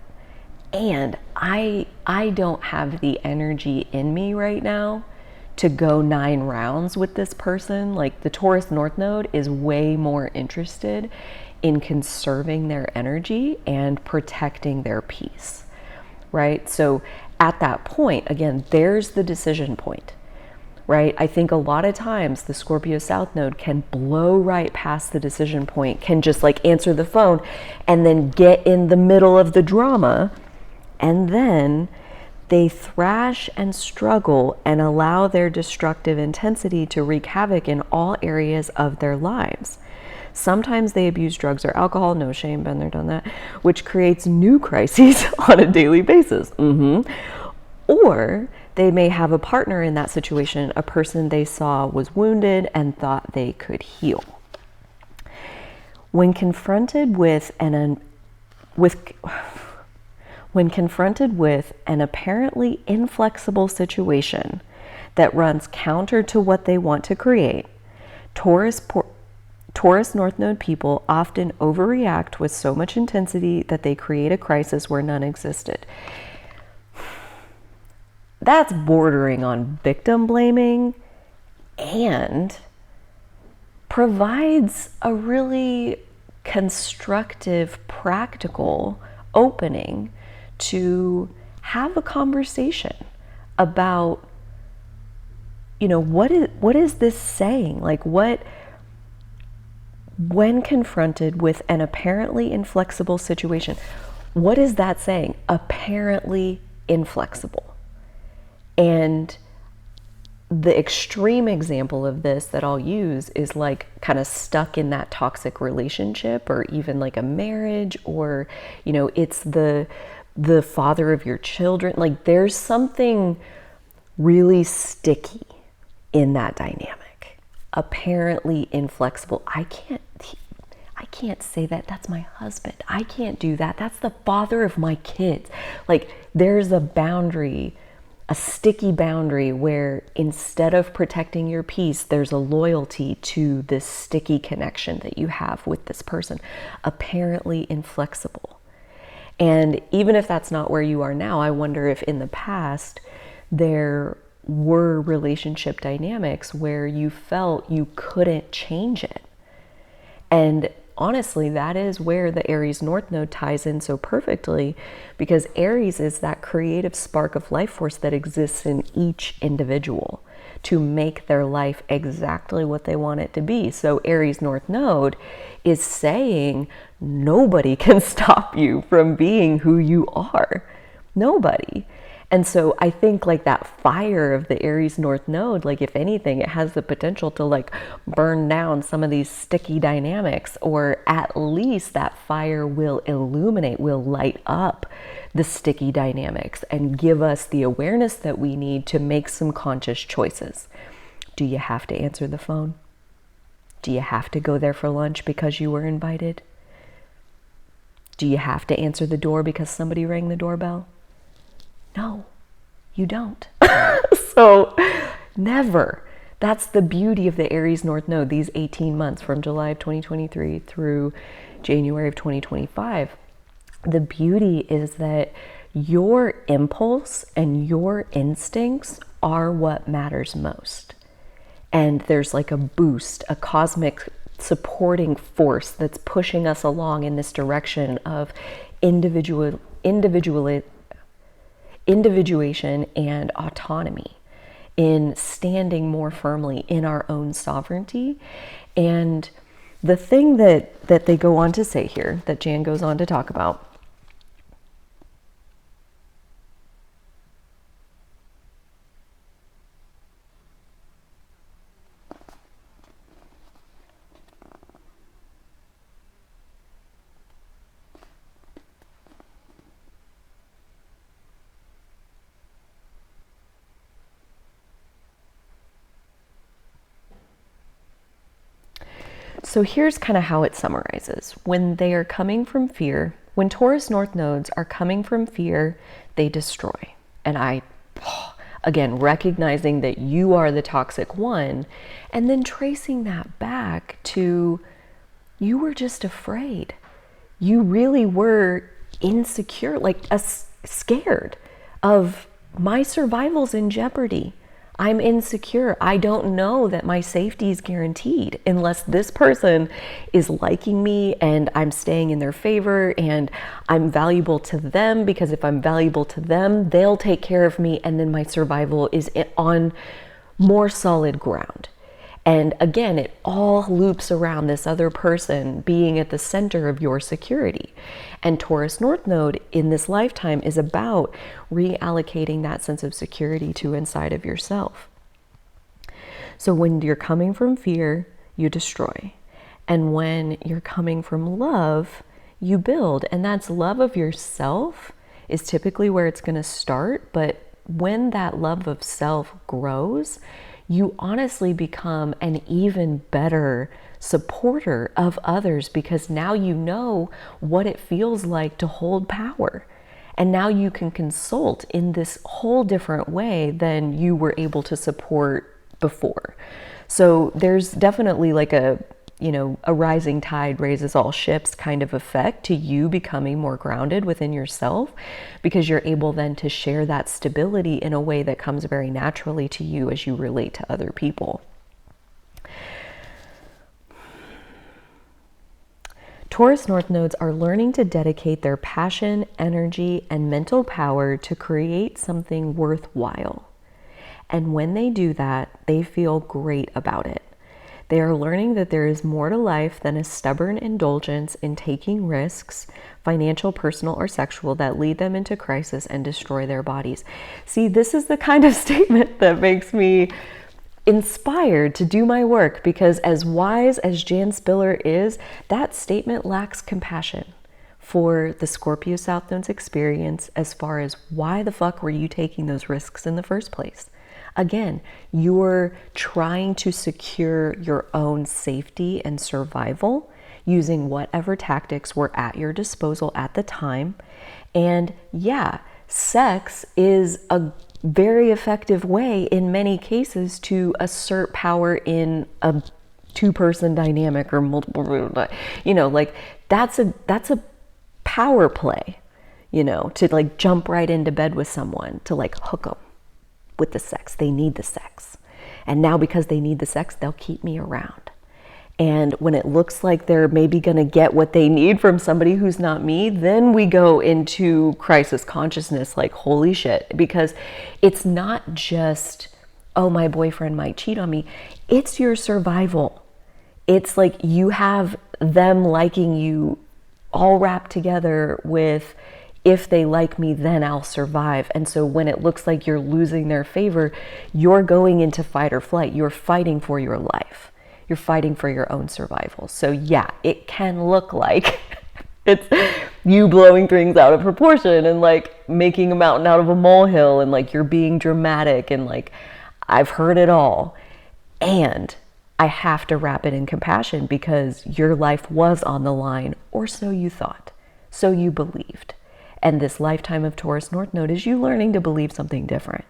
And I don't have the energy in me right now to go 9 rounds with this person. Like, the Taurus North Node is way more interested in conserving their energy and protecting their peace, right? So at that point, again, there's the decision point, right? I think a lot of times the Scorpio South Node can blow right past the decision point, can just like answer the phone and then get in the middle of the drama, and then they thrash and struggle and allow their destructive intensity to wreak havoc in all areas of their lives. Sometimes they abuse drugs or alcohol, no shame, been there, done that, which creates new crises on a daily basis. Or they may have a partner in that situation, a person they saw was wounded and thought they could heal. When confronted with an apparently inflexible situation, that runs counter to what they want to create. Taurus North Node people often overreact with so much intensity that they create a crisis where none existed. That's bordering on victim blaming and provides a really constructive, practical opening to have a conversation about, what is this saying? Like, when confronted with an apparently inflexible situation, what is that saying? Apparently inflexible. And the extreme example of this that I'll use is like kind of stuck in that toxic relationship, or even like a marriage, or, it's the father of your children. Like, there's something really sticky in that dynamic. Apparently inflexible. I can't say that. That's my husband. I can't do that. That's the father of my kids. Like, there's a boundary, a sticky boundary, where instead of protecting your peace, there's a loyalty to this sticky connection that you have with this person. Apparently inflexible. And even if that's not where you are now, I wonder if in the past there were relationship dynamics where you felt you couldn't change it. And honestly, that is where the Aries North Node ties in so perfectly, because Aries is that creative spark of life force that exists in each individual to make their life exactly what they want it to be. So Aries North Node is saying nobody can stop you from being who you are. Nobody. And so I think like that fire of the Aries North Node, like if anything, it has the potential to like burn down some of these sticky dynamics, or at least that fire will illuminate, will light up the sticky dynamics and give us the awareness that we need to make some conscious choices. Do you have to answer the phone? Do you have to go there for lunch because you were invited? Do you have to answer the door because somebody rang the doorbell? No, you don't. So never. That's the beauty of the Aries North Node, these 18 months from July of 2023 through January of 2025. The beauty is that your impulse and your instincts are what matters most. And there's like a boost, a cosmic supporting force that's pushing us along in this direction of individuation and autonomy, in standing more firmly in our own sovereignty. And the thing that they go on to say here, that Jan goes on to talk about, so here's kind of how it summarizes. When they are coming from fear, when Taurus North Nodes are coming from fear, they destroy. And again, recognizing that you are the toxic one, and then tracing that back to, you were just afraid. You really were insecure, like scared of, my survival's in jeopardy. I'm insecure. I don't know that my safety is guaranteed unless this person is liking me and I'm staying in their favor and I'm valuable to them, because if I'm valuable to them, they'll take care of me, and then my survival is on more solid ground. And again, it all loops around this other person being at the center of your security. And Taurus North Node in this lifetime is about reallocating that sense of security to inside of yourself. So when you're coming from fear, you destroy. And when you're coming from love, you build. And that's love of yourself is typically where it's going to start. But when that love of self grows, you honestly become an even better supporter of others, because now you know what it feels like to hold power. And now you can consult in this whole different way than you were able to support before. So there's definitely like a rising tide raises all ships kind of effect to you becoming more grounded within yourself, because you're able then to share that stability in a way that comes very naturally to you as you relate to other people. Taurus North Nodes are learning to dedicate their passion, energy, and mental power to create something worthwhile. And when they do that, they feel great about it. They are learning that there is more to life than a stubborn indulgence in taking risks, financial, personal, or sexual, that lead them into crisis and destroy their bodies. See, this is the kind of statement that makes me inspired to do my work, because as wise as Jan Spiller is, that statement lacks compassion for the Scorpio South Node's experience as far as why the fuck were you taking those risks in the first place? Again, you're trying to secure your own safety and survival using whatever tactics were at your disposal at the time. And yeah, sex is a very effective way in many cases to assert power in a two-person dynamic or multiple, like that's a power play, to like jump right into bed with someone, to like hook them with the sex. They need the sex. And now because they need the sex, they'll keep me around. And when it looks like they're maybe going to get what they need from somebody who's not me, then we go into crisis consciousness, like, holy shit. Because it's not just, oh, my boyfriend might cheat on me. It's your survival. It's like you have them liking you all wrapped together with, if they like me, then I'll survive. And so when it looks like you're losing their favor, you're going into fight or flight. You're fighting for your life. You're fighting for your own survival. So yeah, it can look like it's you blowing things out of proportion and like making a mountain out of a molehill, and like you're being dramatic, and like I've heard it all. And I have to wrap it in compassion, because your life was on the line, or so you thought, so you believed. And this lifetime of Taurus North Node is you learning to believe something different.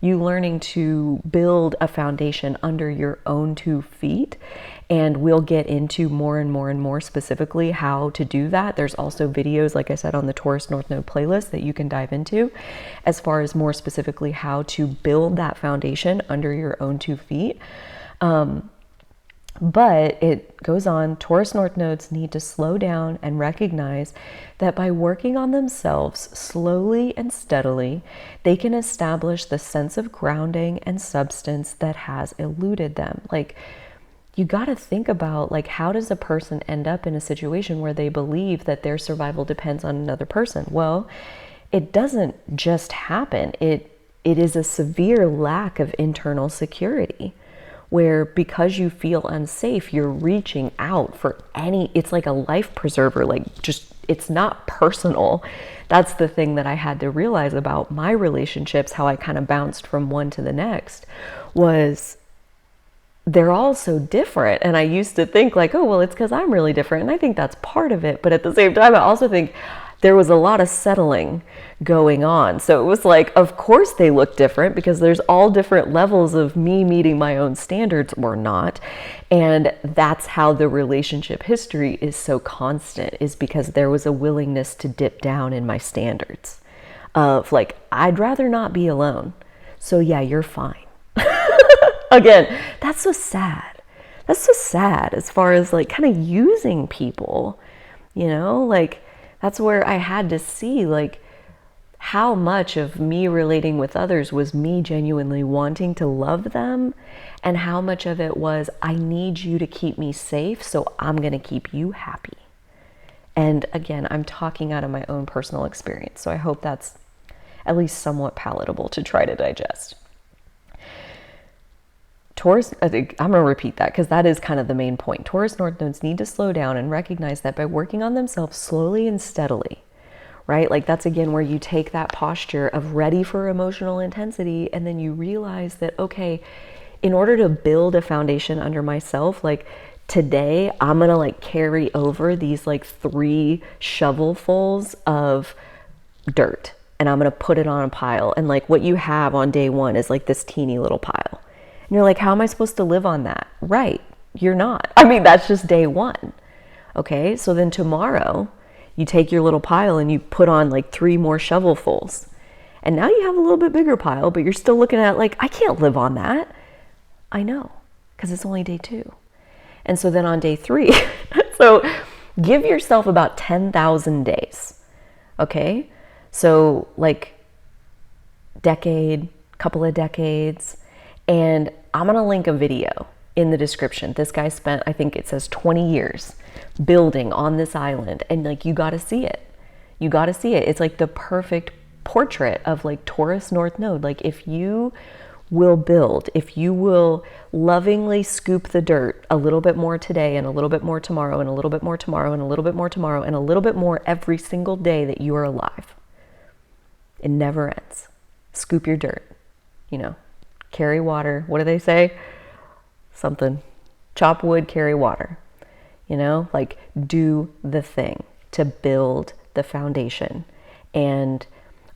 You learning to build a foundation under your own 2 feet. And we'll get into more and more and more specifically how to do that. There's also videos, like I said, on the Taurus North Node playlist that you can dive into as far as more specifically how to build that foundation under your own 2 feet. But it goes on, Taurus North Nodes need to slow down and recognize that by working on themselves slowly and steadily, they can establish the sense of grounding and substance that has eluded them. Like, you got to think about, like, how does a person end up in a situation where they believe that their survival depends on another person? Well, it doesn't just happen. It is a severe lack of internal security, where because you feel unsafe, you're reaching out for it's like a life preserver, like just, it's not personal. That's the thing that I had to realize about my relationships, how I kind of bounced from one to the next, was they're all so different. And I used to think like, oh, well, it's because I'm really different. And I think that's part of it. But at the same time, I also think there was a lot of settling going on. So it was like, of course they look different, because there's all different levels of me meeting my own standards or not. And that's how the relationship history is so constant, is because there was a willingness to dip down in my standards of like, I'd rather not be alone. So yeah, you're fine. Again, that's so sad. That's so sad as far as like kind of using people, like, that's where I had to see like how much of me relating with others was me genuinely wanting to love them, and how much of it was, I need you to keep me safe, so I'm going to keep you happy. And again, I'm talking out of my own personal experience, so I hope that's at least somewhat palatable to try to digest. Taurus, I'm going to repeat that because that is kind of the main point. Taurus North Nodes need to slow down and recognize that by working on themselves slowly and steadily, right? Like, that's again where you take that posture of ready for emotional intensity, and then you realize that, okay, in order to build a foundation under myself, like today, I'm going to like carry over these like 3 shovelfuls of dirt and I'm going to put it on a pile. And like what you have on day one is like this teeny little pile. And you're like, how am I supposed to live on that? Right. You're not. I mean, that's just day one. Okay. So then tomorrow you take your little pile and you put on like 3 more shovelfuls. And now you have a little bit bigger pile, but you're still looking at like, I can't live on that. I know, because it's only day 2. And so then on day 3, so give yourself about 10,000 days. Okay. So like decade, couple of decades. And I'm going to link a video in the description. This guy spent, I think it says 20 years building on this island. And like, you got to see it. You got to see it. It's like the perfect portrait of like Taurus North Node. Like if you will build, if you will lovingly scoop the dirt a little bit more today and a little bit more tomorrow and a little bit more tomorrow and a little bit more tomorrow and a little bit more every single day that you are alive. It never ends. Scoop your dirt, you know, carry water. What do they say? Something, chop wood, carry water, you know, like do the thing to build the foundation. And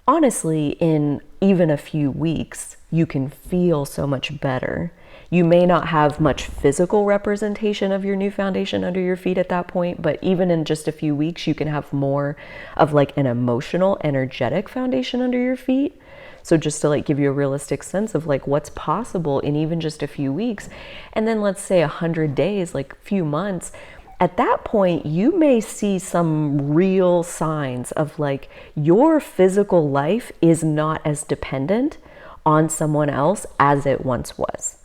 honestly, in even a few weeks, you can feel so much better. You may not have much physical representation of your new foundation under your feet at that point, but even in just a few weeks, you can have more of like an emotional, energetic foundation under your feet. So just to like give you a realistic sense of like what's possible in even just a few weeks. And then let's say 100 days, like a few months, at that point, you may see some real signs of like your physical life is not as dependent on someone else as it once was.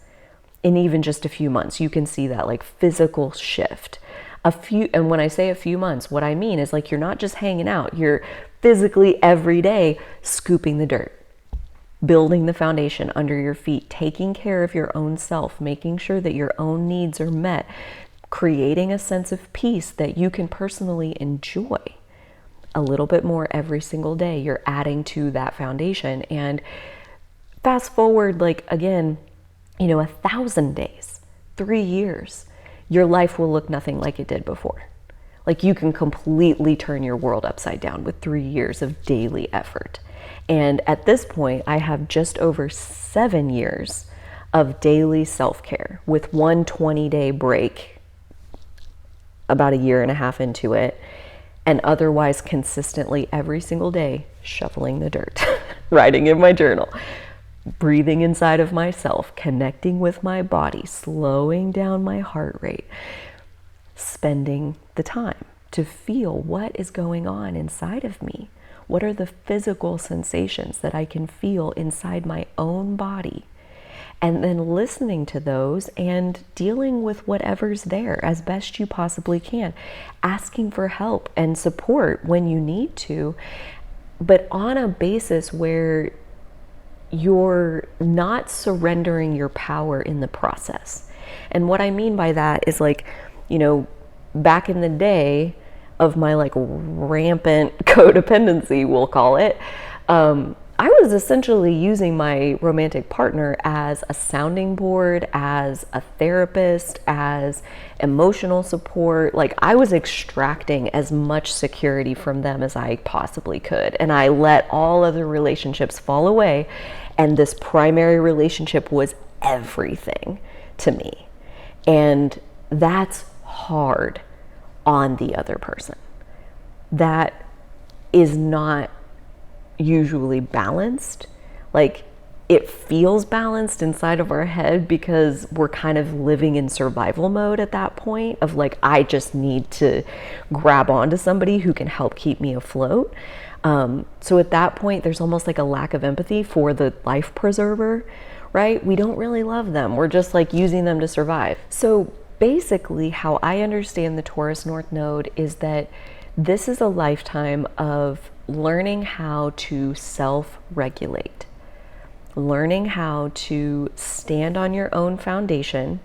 In even just a few months, you can see that like physical shift. And when I say a few months, what I mean is like you're not just hanging out, you're physically every day scooping the dirt, building the foundation under your feet, taking care of your own self, making sure that your own needs are met, creating a sense of peace that you can personally enjoy a little bit more every single day. You're adding to that foundation. And fast forward, like again, you know, 1,000 days, 3 years, your life will look nothing like it did before. Like you can completely turn your world upside down with 3 years of daily effort. And at this point, I have just over 7 years of daily self-care with one 20-day break about 1.5 years into it, and otherwise consistently every single day shoveling the dirt, writing in my journal, breathing inside of myself, connecting with my body, slowing down my heart rate, spending the time to feel what is going on inside of me. What are the physical sensations that I can feel inside my own body? And then listening to those and dealing with whatever's there as best you possibly can, asking for help and support when you need to, but on a basis where you're not surrendering your power in the process. And what I mean by that is like, you know, back in the day of my like rampant codependency, we'll call it, I was essentially using my romantic partner as a sounding board, as a therapist, as emotional support. Like I was extracting as much security from them as I possibly could. And I let all other relationships fall away. And this primary relationship was everything to me. And that's hard on the other person. That is not usually balanced. Like it feels balanced inside of our head because we're kind of living in survival mode at that point of like, I just need to grab onto somebody who can help keep me afloat. So at that point, there's almost like a lack of empathy for the life preserver, right? We don't really love them. We're just like using them to survive. So basically how I understand the Taurus North Node is that this is a lifetime of learning how to self-regulate, learning how to stand on your own foundation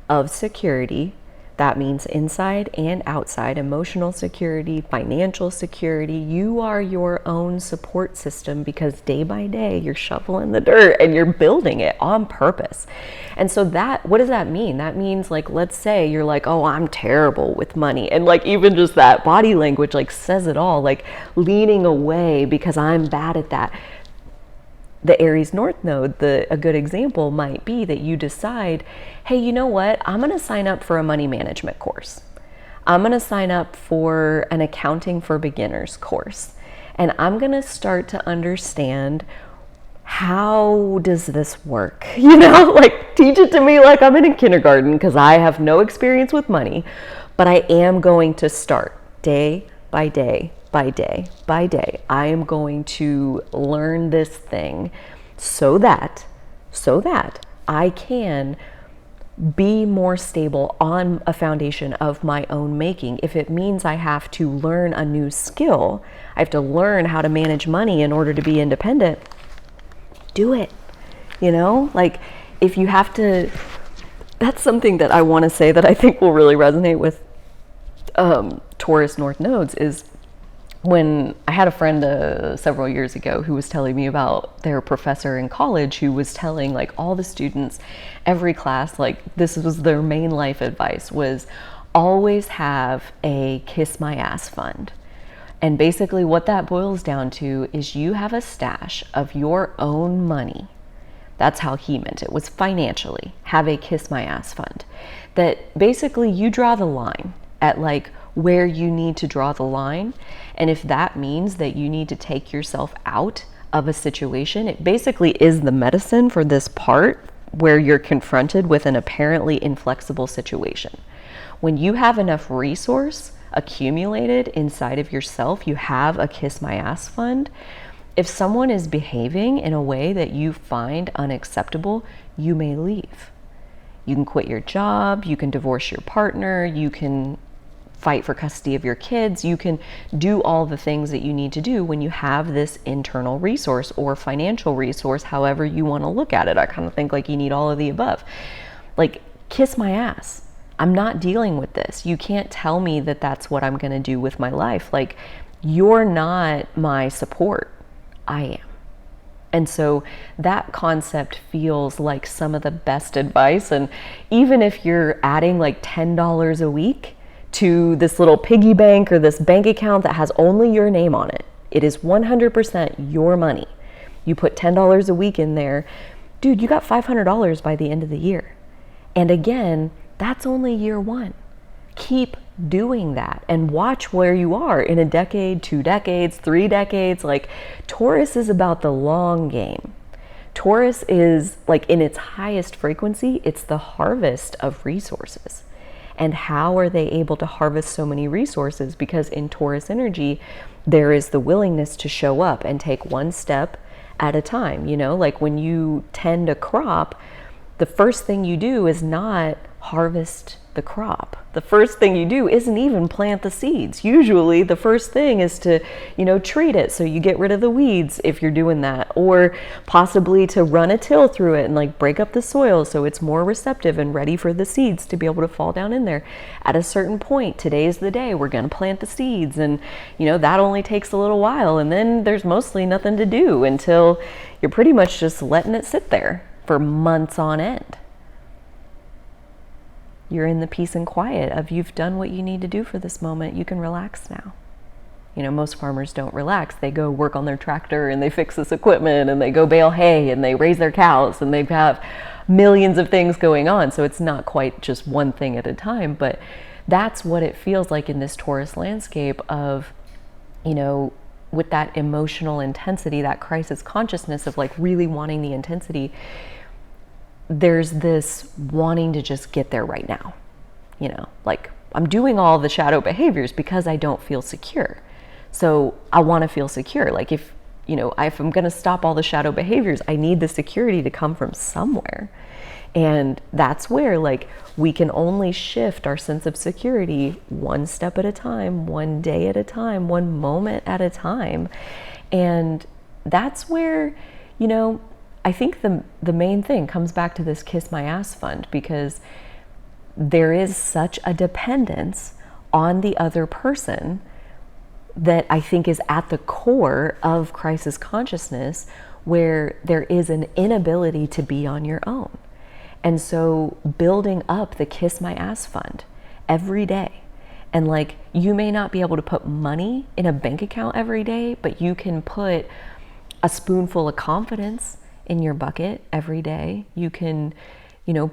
of security, That means inside and outside, emotional security, financial security. You are your own support system, because day by day you're shoveling the dirt and you're building it on purpose. And so that, what does that mean? That means, like, let's say you're like, oh, I'm terrible with money. And like, even just that body language like says it all, like leaning away because I'm bad at that. The Aries North Node, a good example might be that you decide, hey, you know what? I'm going to sign up for a money management course. I'm going to sign up for an accounting for beginners course. And I'm going to start to understand, how does this work? You know, like, teach it to me like I'm in a kindergarten, because I have no experience with money, but I am going to start day by day. By day by day, I am going to learn this thing so that I can be more stable on a foundation of my own making. If it means I have to learn a new skill, I have to learn how to manage money in order to be independent, do it. You know, like, if you have to, that's something that I want to say that I think will really resonate with Taurus North Nodes is, when I had a friend several years ago who was telling me about their professor in college, who was telling like all the students, every class, like this was their main life advice, was always have a kiss my ass fund. And basically what that boils down to is you have a stash of your own money. That's how he meant it, was financially, have a kiss my ass fund. That basically you draw the line at like where you need to draw the line. And if that means that you need to take yourself out of a situation, it basically is the medicine for this part where you're confronted with an apparently inflexible situation. When you have enough resource accumulated inside of yourself, you have a kiss my ass fund. If someone is behaving in a way that you find unacceptable, you may leave. You can quit your job, you can divorce your partner, you can fight for custody of your kids, you can do all the things that you need to do when you have this internal resource or financial resource, however you want to look at it. I kind of think like you need all of the above. Like, kiss my ass. I'm not dealing with this. You can't tell me that that's what I'm going to do with my life. Like, you're not my support. I am. And so that concept feels like some of the best advice. And even if you're adding like $10 a week to this little piggy bank or this bank account that has only your name on it, it is 100% your money. You put $10 a week in there, dude, you got $500 by the end of the year. And again, that's only year one. Keep doing that and watch where you are in a decade, 2 decades, 3 decades. Like, Taurus is about the long game. Taurus is like, in its highest frequency, it's the harvest of resources. And how are they able to harvest so many resources? Because in Taurus energy, there is the willingness to show up and take one step at a time. You know, like when you tend a crop, the first thing you do is not harvest the crop. The first thing you do isn't even plant the seeds. Usually the first thing is to, you know, treat it so you get rid of the weeds if you're doing that, or possibly to run a till through it and like break up the soil so it's more receptive and ready for the seeds to be able to fall down in there. At a certain point, today's the day we're going to plant the seeds, and you know, that only takes a little while, and then there's mostly nothing to do until you're pretty much just letting it sit there for months on end. You're in the peace and quiet of you've done what you need to do for this moment. You can relax now. You know, most farmers don't relax. They go work on their tractor and they fix this equipment and they go bale hay and they raise their cows and they have millions of things going on. So it's not quite just one thing at a time, but that's what it feels like in this Taurus landscape of, you know, with that emotional intensity, that crisis consciousness of like really wanting the intensity. There's this wanting to just get there right now. You know, like I'm doing all the shadow behaviors because I don't feel secure. So I want to feel secure. Like if I'm going to stop all the shadow behaviors, I need the security to come from somewhere. And that's where like we can only shift our sense of security one step at a time, one day at a time, one moment at a time. And that's where, you know, I think the main thing comes back to this Kiss My Ass Fund, because there is such a dependence on the other person that I think is at the core of crisis consciousness, where there is an inability to be on your own. And so building up the Kiss My Ass Fund every day. And like, you may not be able to put money in a bank account every day, but you can put a spoonful of confidence in your bucket every day. You can,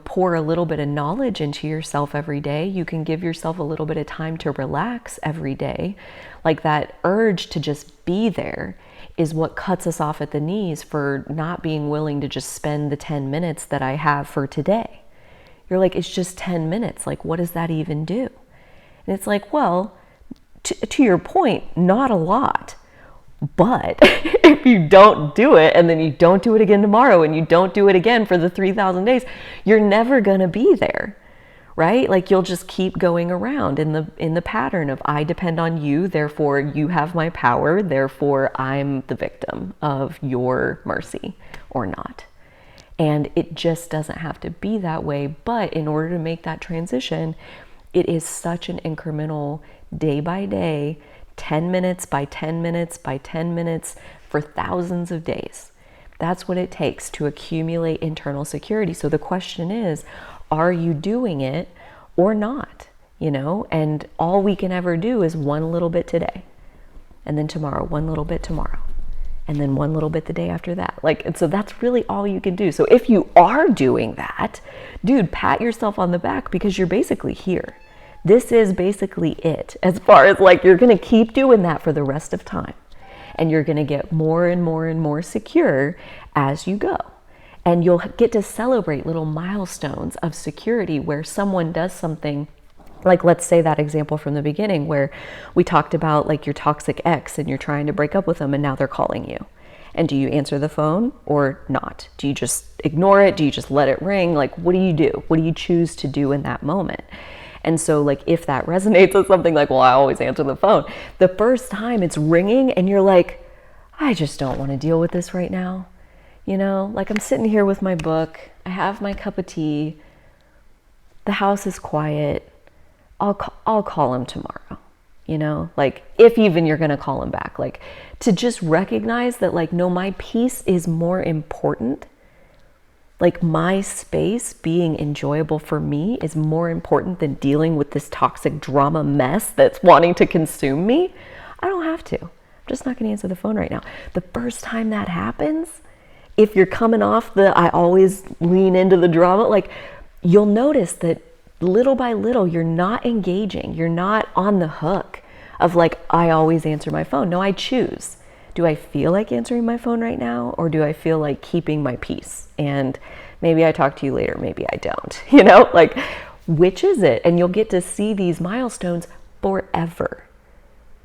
pour a little bit of knowledge into yourself every day. You can give yourself a little bit of time to relax every day. Like, that urge to just be there is what cuts us off at the knees for not being willing to just spend the 10 minutes that I have for today. You're like, it's just 10 minutes. Like, what does that even do? And it's like, well, to your point, not a lot. But if you don't do it, and then you don't do it again tomorrow, and you don't do it again for the 3,000 days, you're never going to be there, right? Like, you'll just keep going around in the pattern of, I depend on you, therefore you have my power, therefore I'm the victim of your mercy or not. And it just doesn't have to be that way. But in order to make that transition, it is such an incremental, day by day, 10 minutes by 10 minutes by 10 minutes for thousands of days. That's what it takes to accumulate internal security. So the question is, are you doing it or not? And all we can ever do is one little bit today, and then tomorrow, one little bit tomorrow, and then one little bit the day after that. And so that's really all you can do. So if you are doing that, dude, pat yourself on the back, because you're basically here. This is basically it, as far as you're going to keep doing that for the rest of time. And you're going to get more and more and more secure as you go. And you'll get to celebrate little milestones of security where someone does something. Like, let's say that example from the beginning where we talked about your toxic ex, and you're trying to break up with them, and now they're calling you. And do you answer the phone or not? Do you just ignore it? Do you just let it ring? What do you do? What do you choose to do in that moment? And so if that resonates with something well, I always answer the phone. The first time it's ringing and you're like, I just don't want to deal with this right now. I'm sitting here with my book. I have my cup of tea. The house is quiet. I'll call him tomorrow. If even you're going to call him back, to just recognize that no, my peace is more important. My space being enjoyable for me is more important than dealing with this toxic drama mess that's wanting to consume me. I don't have to. I'm just not going to answer the phone right now. The first time that happens, if you're coming off I always lean into the drama, you'll notice that little by little, you're not engaging. You're not on the hook of I always answer my phone. No, I choose. Do I feel like answering my phone right now, or do I feel like keeping my peace? And maybe I talk to you later, maybe I don't, which is it? And you'll get to see these milestones forever.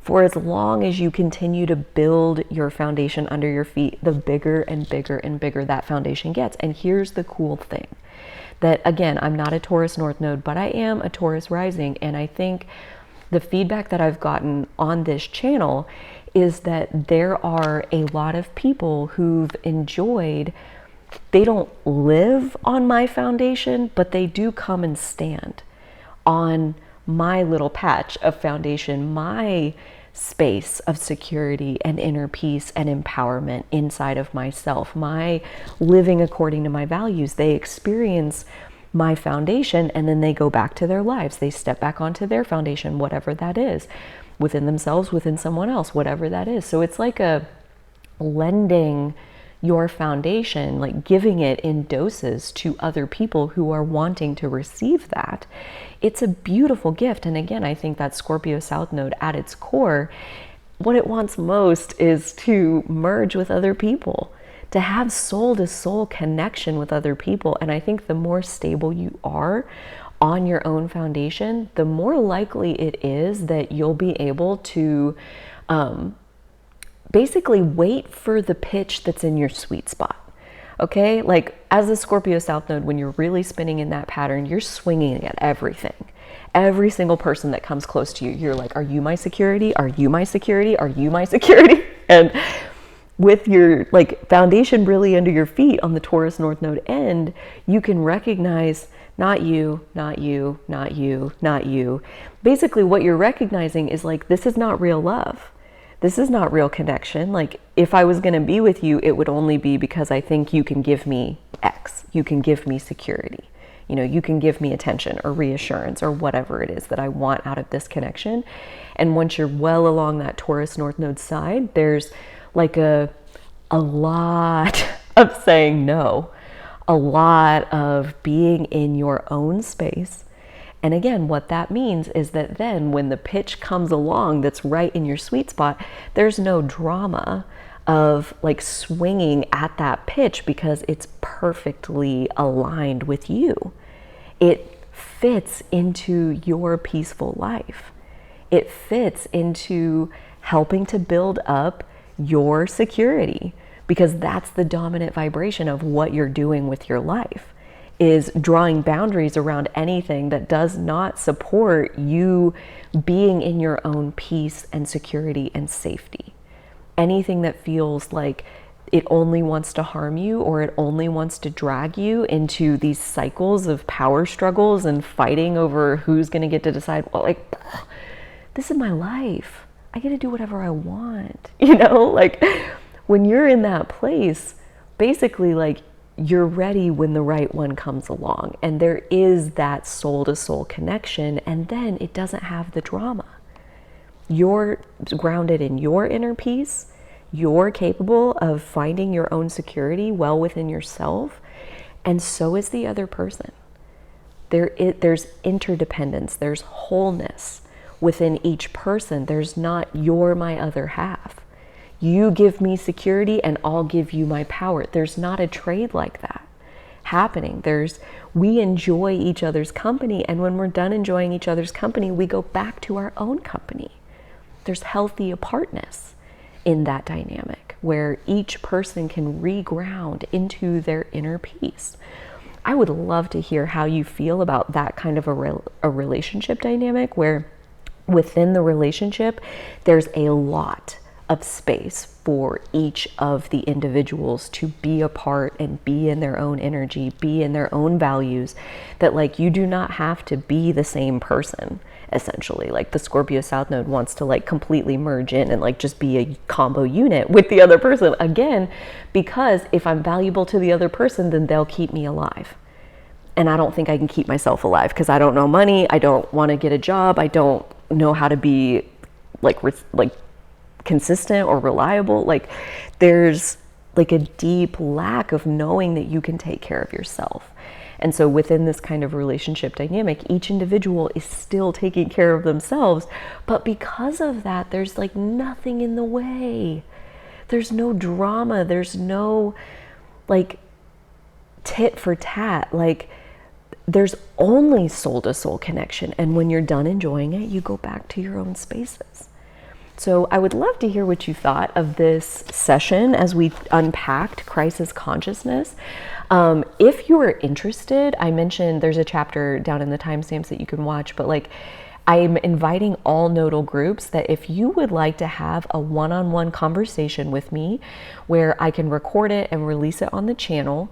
For as long as you continue to build your foundation under your feet, the bigger and bigger and bigger that foundation gets. And here's the cool thing, that again, I'm not a Taurus North Node, but I am a Taurus rising. And I think the feedback that I've gotten on this channel is that there are a lot of people who've enjoyed, they don't live on my foundation, but they do come and stand on my little patch of foundation, my space of security and inner peace and empowerment inside of myself, my living according to my values. They experience my foundation, and then they go back to their lives. They step back onto their foundation, whatever that is, within themselves, within someone else, whatever that is. So it's like a lending your foundation, giving it in doses to other people who are wanting to receive that. It's a beautiful gift. And again, I think that Scorpio South Node at its core, what it wants most is to merge with other people, to have soul to soul connection with other people. And I think the more stable you are on your own foundation, the more likely it is that you'll be able to basically wait for the pitch that's in your sweet spot. Okay, as a Scorpio South Node, when you're really spinning in that pattern, you're swinging at everything. Every single person that comes close to you, you're like, are you my security? Are you my security? Are you my security? And with your like foundation really under your feet on the Taurus North Node end, you can recognize not you, not you, not you, not you. Basically what you're recognizing is like, this is not real love. This is not real connection. Like if I was going to be with you, it would only be because I think you can give me X. You can give me security. You know, you can give me attention or reassurance or whatever it is that I want out of this connection. And once you're well along that Taurus North Node side, there's like a lot of saying no, a lot of being in your own space. And again, what that means is that then when the pitch comes along that's right in your sweet spot, there's no drama of like swinging at that pitch because it's perfectly aligned with you. It fits into your peaceful life. It fits into helping to build up your security, because that's the dominant vibration of what you're doing with your life, is drawing boundaries around anything that does not support you being in your own peace and security and safety. Anything that feels like it only wants to harm you, or it only wants to drag you into these cycles of power struggles and fighting over who's going to get to decide, well, like, this is my life. I get to do whatever I want. You know, like when you're in that place, basically like you're ready when the right one comes along, and there is that soul to soul connection, and then it doesn't have the drama. You're grounded in your inner peace. You're capable of finding your own security well within yourself, and so is the other person. There's interdependence, there's wholeness within each person. There's not you're my other half. You give me security and I'll give you my power. There's not a trade like that happening. We enjoy each other's company, and when we're done enjoying each other's company, we go back to our own company. There's healthy apartness in that dynamic where each person can reground into their inner peace. I would love to hear how you feel about that kind of a relationship dynamic where within the relationship, there's a lot of space for each of the individuals to be apart and be in their own energy, be in their own values, that like you do not have to be the same person. Essentially, like the Scorpio South Node wants to like completely merge in and like just be a combo unit with the other person, again, because if I'm valuable to the other person, then they'll keep me alive. And I don't think I can keep myself alive because I don't know money, I don't want to get a job, I don't know how to be like consistent or reliable. Like there's like a deep lack of knowing that you can take care of yourself. And so within this kind of relationship dynamic, each individual is still taking care of themselves. But because of that, there's like nothing in the way. There's no drama. There's no like tit for tat. Like there's only soul to soul connection. And when you're done enjoying it, you go back to your own spaces. So I would love to hear what you thought of this session as we unpacked crisis consciousness. If you are interested, I mentioned there's a chapter down in the timestamps that you can watch, but like I'm inviting all nodal groups that if you would like to have a one-on-one conversation with me where I can record it and release it on the channel,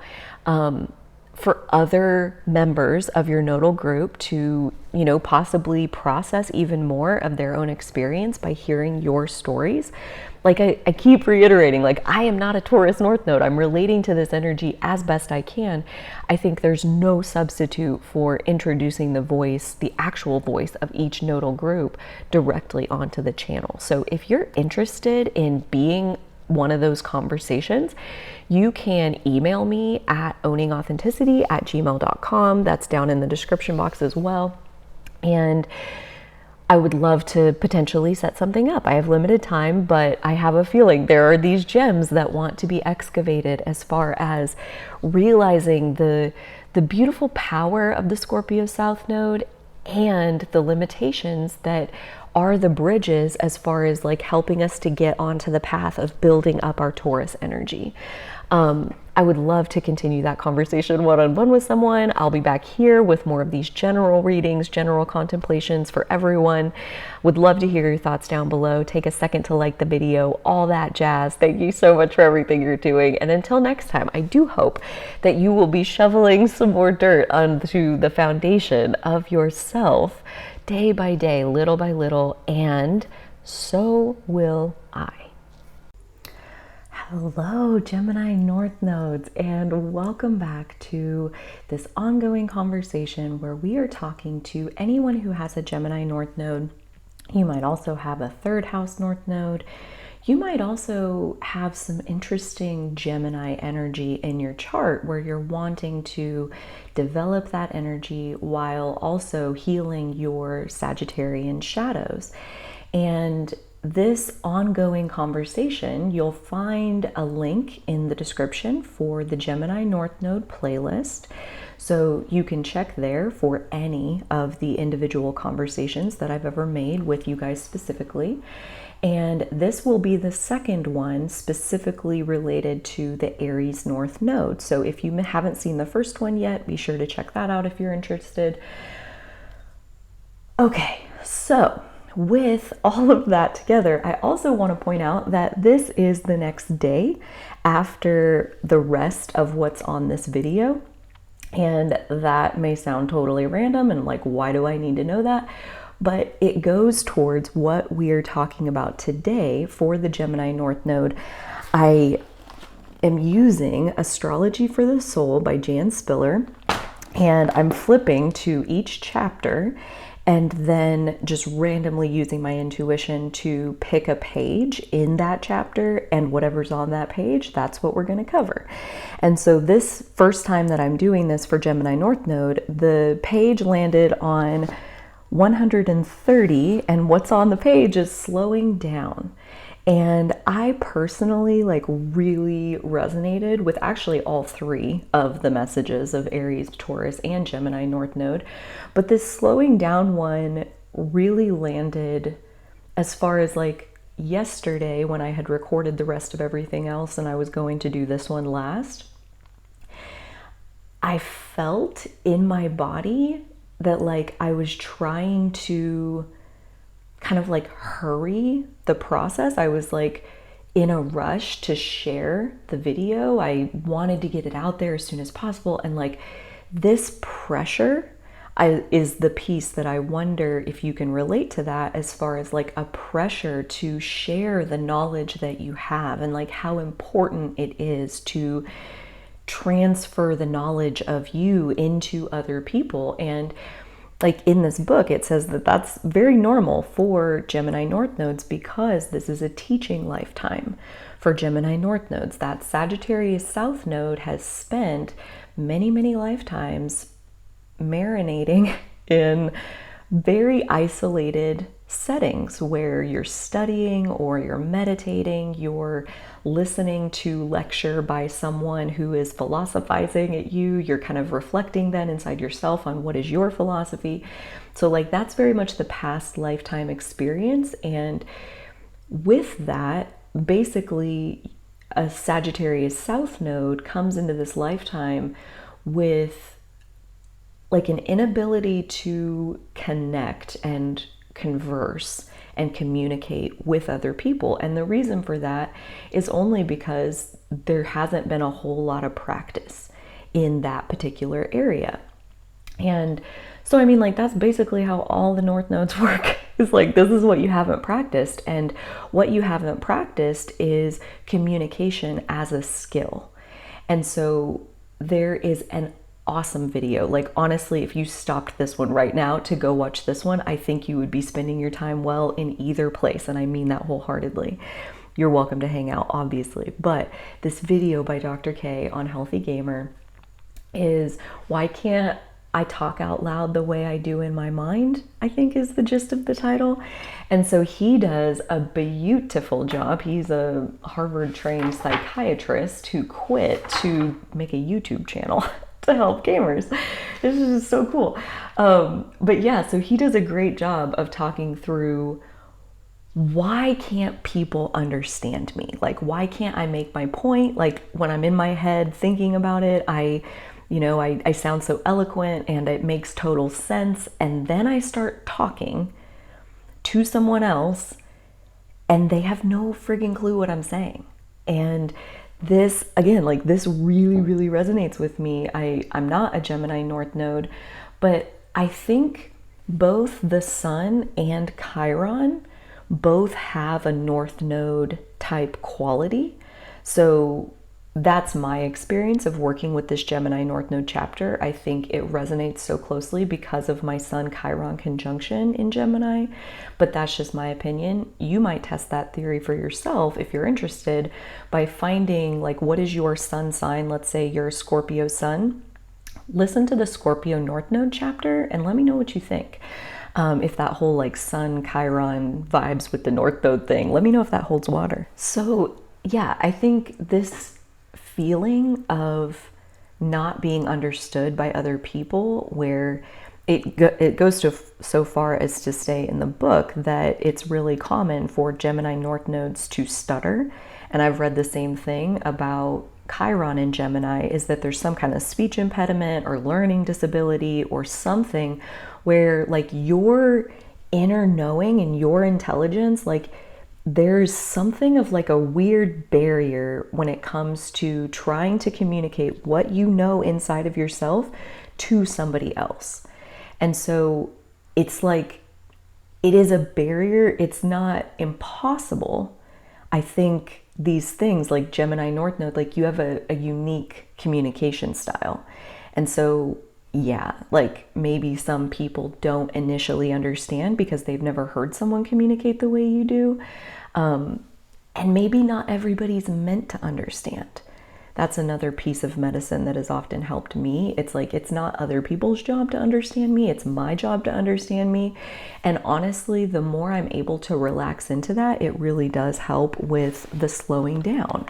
for other members of your nodal group to, you know, possibly process even more of their own experience by hearing your stories. Like I keep reiterating, like I am not a Taurus North Node. I'm relating to this energy as best I can. I think there's no substitute for introducing the voice, the actual voice of each nodal group directly onto the channel. So if you're interested in being one of those conversations, you can email me at owningauthenticity@gmail.com. That's down in the description box as well. And I would love to potentially set something up. I have limited time, but I have a feeling there are these gems that want to be excavated as far as realizing the beautiful power of the Scorpio South Node and the limitations that are the bridges as far as like helping us to get onto the path of building up our Taurus energy. I would love to continue that conversation one-on-one with someone. I'll be back here with more of these general readings, general contemplations for everyone. Would love to hear your thoughts down below. Take a second to like the video, all that jazz. Thank you so much for everything you're doing. And until next time, I do hope that you will be shoveling some more dirt onto the foundation of yourself day by day, little by little, and so will I. Hello, Gemini North Nodes, and welcome back to this ongoing conversation where we are talking to anyone who has a Gemini North Node. You might also have a third house North Node. You might also have some interesting Gemini energy in your chart where you're wanting to develop that energy while also healing your Sagittarian shadows. And this ongoing conversation, you'll find a link in the description for the Gemini North Node playlist. So you can check there for any of the individual conversations that I've ever made with you guys specifically. And this will be the second one specifically related to the Aries North Node. So if you haven't seen the first one yet, be sure to check that out if you're interested. Okay, so with all of that together, I also want to point out that this is the next day after the rest of what's on this video. And that may sound totally random and like, why do I need to know that? But it goes towards what we are talking about today for the Gemini North Node. I am using Astrology for the Soul by Jan Spiller, and I'm flipping to each chapter and then just randomly using my intuition to pick a page in that chapter, and whatever's on that page, that's what we're going to cover. And so this first time that I'm doing this for Gemini North Node, the page landed on 130, and what's on the page is slowing down. And I personally really resonated with actually all three of the messages of Aries, Taurus, and Gemini North Node. But this slowing down one really landed as far as yesterday when I had recorded the rest of everything else and I was going to do this one last. I felt in my body that I was trying to kind of hurry the process. I was in a rush to share the video. I wanted to get it out there as soon as possible. And this pressure is the piece that I wonder if you can relate to that, as far as a pressure to share the knowledge that you have, and how important it is to transfer the knowledge of you into other people. And in this book, it says that that's very normal for Gemini North Nodes because this is a teaching lifetime for Gemini North Nodes. That Sagittarius South Node has spent many, many lifetimes marinating in very isolated settings where you're studying or you're meditating, you're listening to lecture by someone who is philosophizing at you, you're kind of reflecting then inside yourself on what is your philosophy. So that's very much the past lifetime experience. And with that, basically a Sagittarius South Node comes into this lifetime with an inability to connect and converse and communicate with other people. And the reason for that is only because there hasn't been a whole lot of practice in that particular area. And so, I mean, that's basically how all the North Nodes work. It's this is what you haven't practiced. And what you haven't practiced is communication as a skill. And so there is an awesome video. Honestly, if you stopped this one right now to go watch this one, I think you would be spending your time well in either place. And I mean that wholeheartedly. You're welcome to hang out, obviously. But this video by Dr. K on Healthy Gamer is why can't I talk out loud the way I do in my mind, I think is the gist of the title. And so he does a beautiful job. He's a Harvard trained psychiatrist who quit to make a YouTube channel to help gamers. This is just so cool. But yeah, so he does a great job of talking through why can't people understand me? Like, why can't I make my point? Like, when I'm in my head thinking about it, I sound so eloquent and it makes total sense. And then I start talking to someone else and they have no friggin' clue what I'm saying. And this, again, like this really, really resonates with me. I'm not a Gemini North Node, but I think both the Sun and Chiron both have a North Node type quality. So that's my experience of working with this Gemini North Node chapter. I think it resonates so closely because of my Sun Chiron conjunction in Gemini, but that's just my opinion. You might test that theory for yourself if you're interested by finding like what is your Sun sign. Let's say you're a Scorpio Sun. Listen to the Scorpio North Node chapter and let me know what you think. If that whole like Sun Chiron vibes with the North Node thing, let me know if that holds water. So yeah, I think this feeling of not being understood by other people, where it goes to so far as to say in the book that it's really common for Gemini North Nodes to stutter. And I've read the same thing about Chiron in Gemini, is that there's some kind of speech impediment or learning disability or something where like your inner knowing and your intelligence, like there's something of like a weird barrier when it comes to trying to communicate what you know inside of yourself to somebody else. And so it's like, it is a barrier. It's not impossible. I think these things like Gemini North Node, like you have a unique communication style. And so yeah, like maybe some people don't initially understand because they've never heard someone communicate the way you do. And maybe not everybody's meant to understand. That's another piece of medicine that has often helped me. It's like, it's not other people's job to understand me. It's my job to understand me. And honestly, the more I'm able to relax into that, it really does help with the slowing down.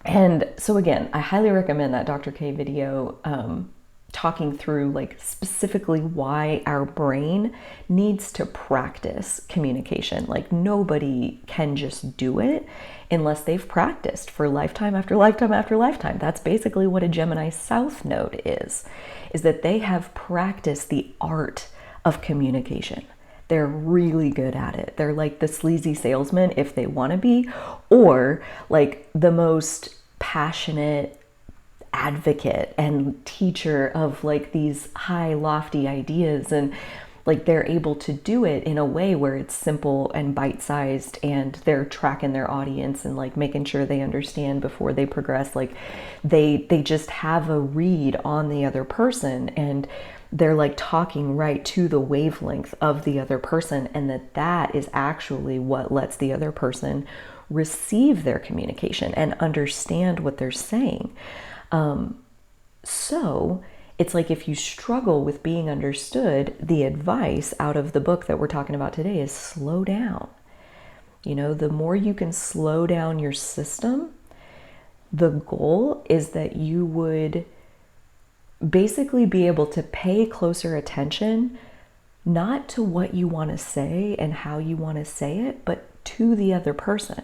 And so again, I highly recommend that Dr. K video, talking through like specifically why our brain needs to practice communication. Like nobody can just do it unless they've practiced for lifetime after lifetime after lifetime. That's basically what a Gemini South Node is that they have practiced the art of communication. They're really good at it. They're like the sleazy salesman if they want to be, or like the most passionate advocate and teacher of like these high lofty ideas, and like they're able to do it in a way where it's simple and bite-sized, and they're tracking their audience and like making sure they understand before they progress. Like they just have a read on the other person, and they're like talking right to the wavelength of the other person, and that is actually what lets the other person receive their communication and understand what they're saying. So it's like, if you struggle with being understood, the advice out of the book that we're talking about today is slow down. You know, the more you can slow down your system, the goal is that you would basically be able to pay closer attention, not to what you want to say and how you want to say it, but to the other person.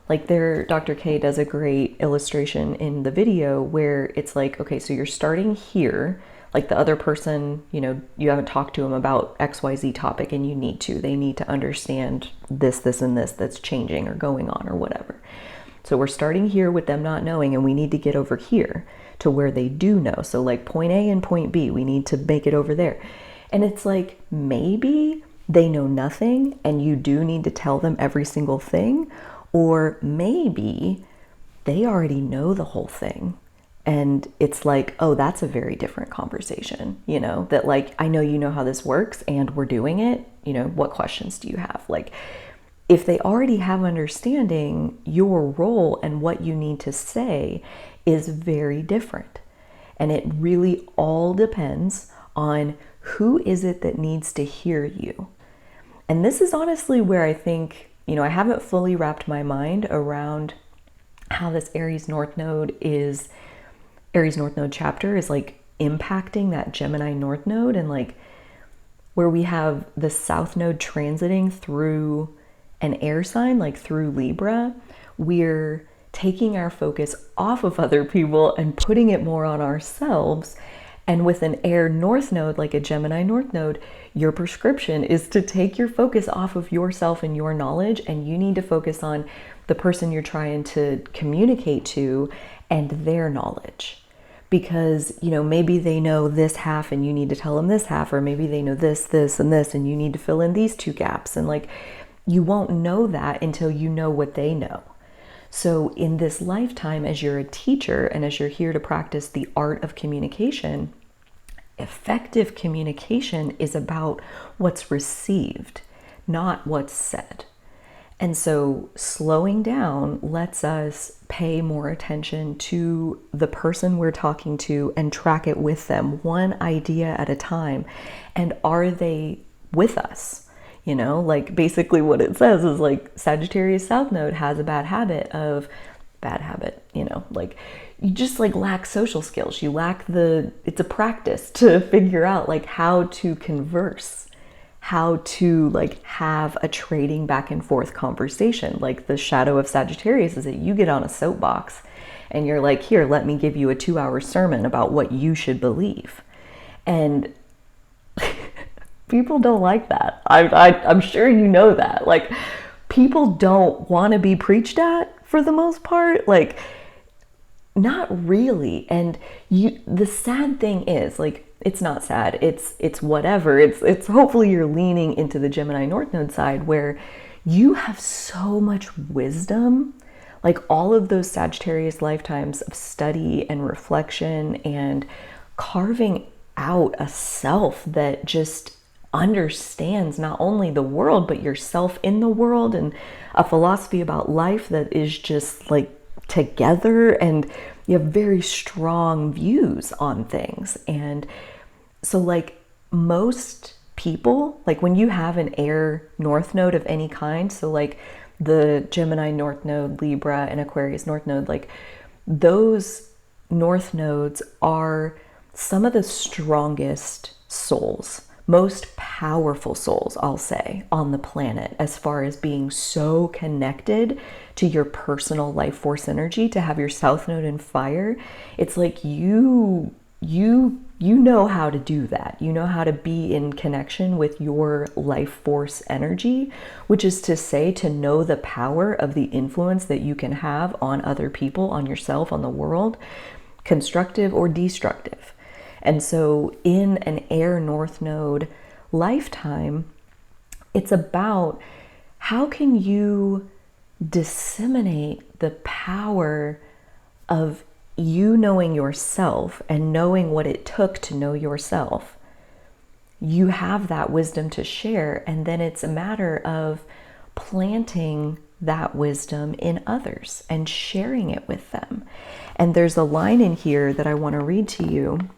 Like Dr. K does a great illustration in the video where it's like, okay, so you're starting here, like the other person, you know, you haven't talked to them about XYZ topic and you need to. They need to understand this, this, and this that's changing or going on or whatever. So we're starting here with them not knowing, and we need to get over here to where they do know. So like point A and point B, we need to make it over there. And it's like, maybe they know nothing and you do need to tell them every single thing. Or maybe they already know the whole thing. And it's like, oh, that's a very different conversation, you know, that like, I know you know how this works and we're doing it. You know, what questions do you have? Like, if they already have understanding, your role and what you need to say is very different. And it really all depends on who is it that needs to hear you. And this is honestly where I think, you know, I haven't fully wrapped my mind around how this Aries North Node chapter is like impacting that Gemini North Node, and like where we have the South Node transiting through an air sign, like through Libra, we're taking our focus off of other people and putting it more on ourselves. And with an air North Node, like a Gemini North Node, your prescription is to take your focus off of yourself and your knowledge, and you need to focus on the person you're trying to communicate to and their knowledge. Because, you know, maybe they know this half and you need to tell them this half, or maybe they know this, this, and this, and you need to fill in these two gaps. And like, you won't know that until you know what they know. So in this lifetime, as you're a teacher and as you're here to practice the art of communication, effective communication is about what's received, not what's said. And so slowing down lets us pay more attention to the person we're talking to and track it with them, one idea at a time. And are they with us? You know, like basically what it says is like Sagittarius South Node has a bad habit, you know, like you just like lack social skills. You lack it's a practice to figure out like how to converse, how to like have a trading back and forth conversation. Like the shadow of Sagittarius is that you get on a soapbox and you're like, here, let me give you a 2-hour sermon about what you should believe. And people don't like that. I'm sure you know that. Like, people don't want to be preached at for the most part. Like, not really. And the sad thing is, like, it's not sad. It's whatever. It's hopefully you're leaning into the Gemini North Node side where you have so much wisdom. Like all of those Sagittarius lifetimes of study and reflection and carving out a self that just understands not only the world, but yourself in the world, and a philosophy about life that is just like together, and you have very strong views on things. And so like most people, like when you have an air North Node of any kind, so like the Gemini North Node, Libra, and Aquarius North Node, like those North Nodes are some of the strongest souls, most powerful souls, I'll say, on the planet, as far as being so connected to your personal life force energy. To have your South Node in fire, it's like you know how to do that. You know how to be in connection with your life force energy, which is to say, to know the power of the influence that you can have on other people, on yourself, on the world, constructive or destructive. And so in an air North Node lifetime, it's about how can you disseminate the power of you knowing yourself and knowing what it took to know yourself. You have that wisdom to share, and then it's a matter of planting that wisdom in others and sharing it with them. And there's a line in here that I want to read to you.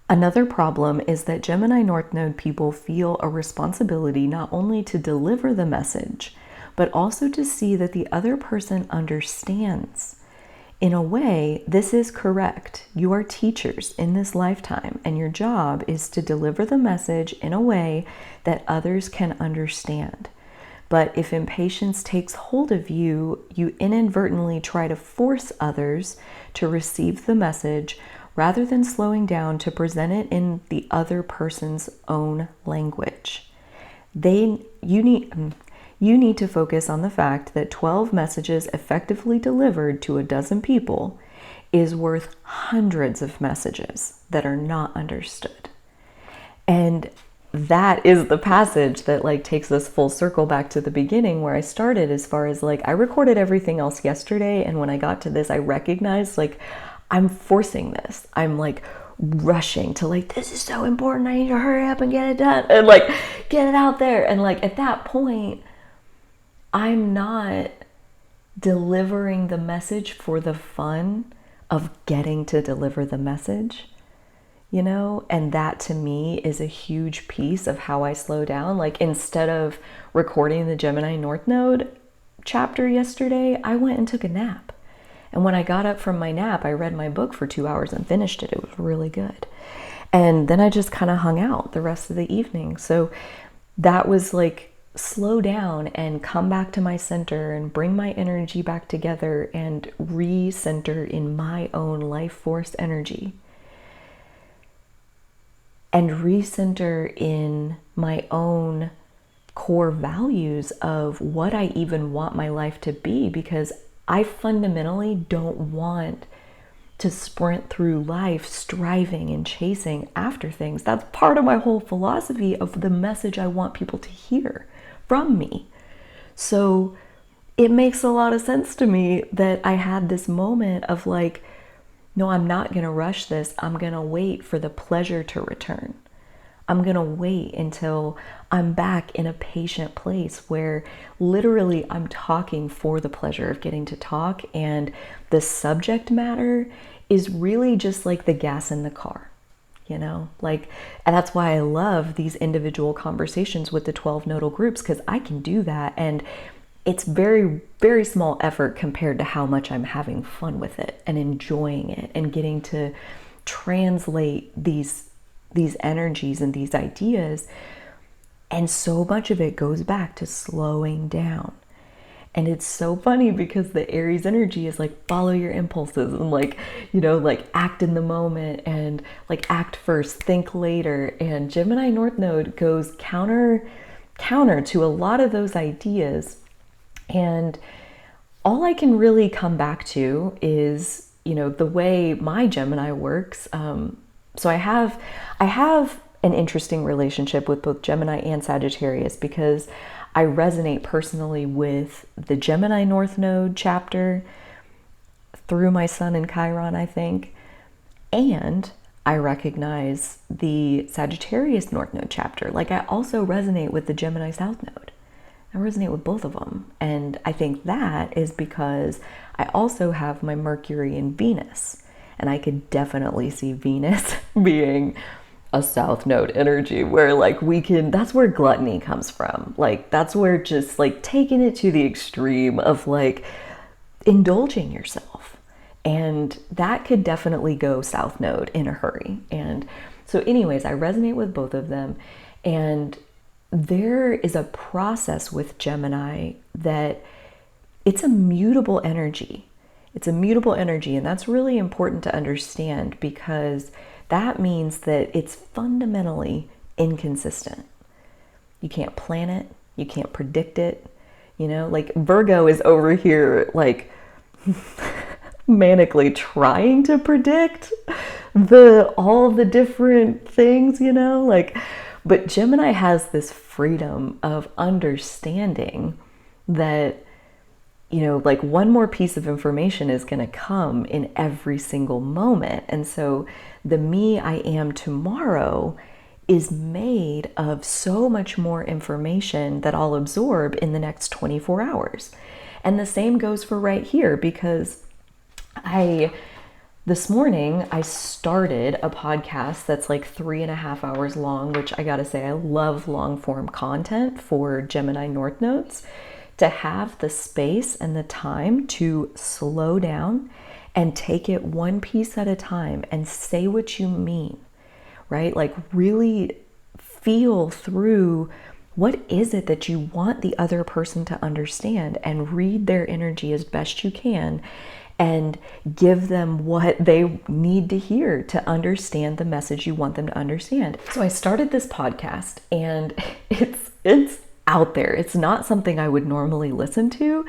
Another problem is that Gemini North Node people feel a responsibility not only to deliver the message, but also to see that the other person understands. In a way, this is correct. You are teachers in this lifetime, and your job is to deliver the message in a way that others can understand. But if impatience takes hold of you, you inadvertently try to force others to receive the message rather than slowing down to present it in the other person's own language. You need to focus on the fact that 12 messages effectively delivered to a dozen people is worth hundreds of messages that are not understood. And that is the passage that like takes us full circle back to the beginning where I started, as far as like I recorded everything else yesterday, and when I got to this, I recognized like I'm forcing this. I'm like rushing to like, this is so important, I need to hurry up and get it done and like get it out there. And like at that point, I'm not delivering the message for the fun of getting to deliver the message, you know? And that to me is a huge piece of how I slow down. Like instead of recording the Gemini North Node chapter yesterday, I went and took a nap. And when I got up from my nap, I read my book for 2 hours and finished it. It was really good. And then I just kind of hung out the rest of the evening. So that was like, slow down and come back to my center and bring my energy back together and re-center in my own life force energy. And re-center in my own core values of what I even want my life to be, because I fundamentally don't want to sprint through life striving and chasing after things. That's part of my whole philosophy of the message I want people to hear from me. So it makes a lot of sense to me that I had this moment of like, no, I'm not going to rush this. I'm going to wait for the pleasure to return. I'm going to wait until I'm back in a patient place where literally I'm talking for the pleasure of getting to talk, and the subject matter is really just like the gas in the car. You know, like, and that's why I love these individual conversations with the 12 nodal groups, because I can do that. And it's very, very small effort compared to how much I'm having fun with it and enjoying it and getting to translate these energies and these ideas. And so much of it goes back to slowing down. And it's so funny because the Aries energy is like, follow your impulses and like, you know, like act in the moment and like act first, think later. And Gemini North Node goes counter to a lot of those ideas. And all I can really come back to is, you know, the way my Gemini works. So I have an interesting relationship with both Gemini and Sagittarius, because I resonate personally with the Gemini North Node chapter through my sun in Chiron, I think. And I recognize the Sagittarius North Node chapter. Like, I also resonate with the Gemini South Node. I resonate with both of them. And I think that is because I also have my Mercury in Venus. And I could definitely see Venus being a South Node energy where like that's where gluttony comes from. Like, that's where just like taking it to the extreme of like indulging yourself. And that could definitely go South Node in a hurry. And so anyways, I resonate with both of them. And there is a process with Gemini that it's a mutable energy. It's a mutable energy. And that's really important to understand, because that means that it's fundamentally inconsistent. You can't plan it. You can't predict it. You know, like Virgo is over here like manically trying to predict all the different things, you know, like, but Gemini has this freedom of understanding that, you know, like one more piece of information is going to come in every single moment. And so the me I am tomorrow is made of so much more information that I'll absorb in the next 24 hours. And the same goes for right here, because this morning I started a podcast that's like 3.5 hours long, which I gotta say, I love long form content for Gemini North Nodes. To have the space and the time to slow down and take it one piece at a time and say what you mean, right? Like really feel through what is it that you want the other person to understand, and read their energy as best you can and give them what they need to hear to understand the message you want them to understand. So I started this podcast, and it's out there. It's not something I would normally listen to.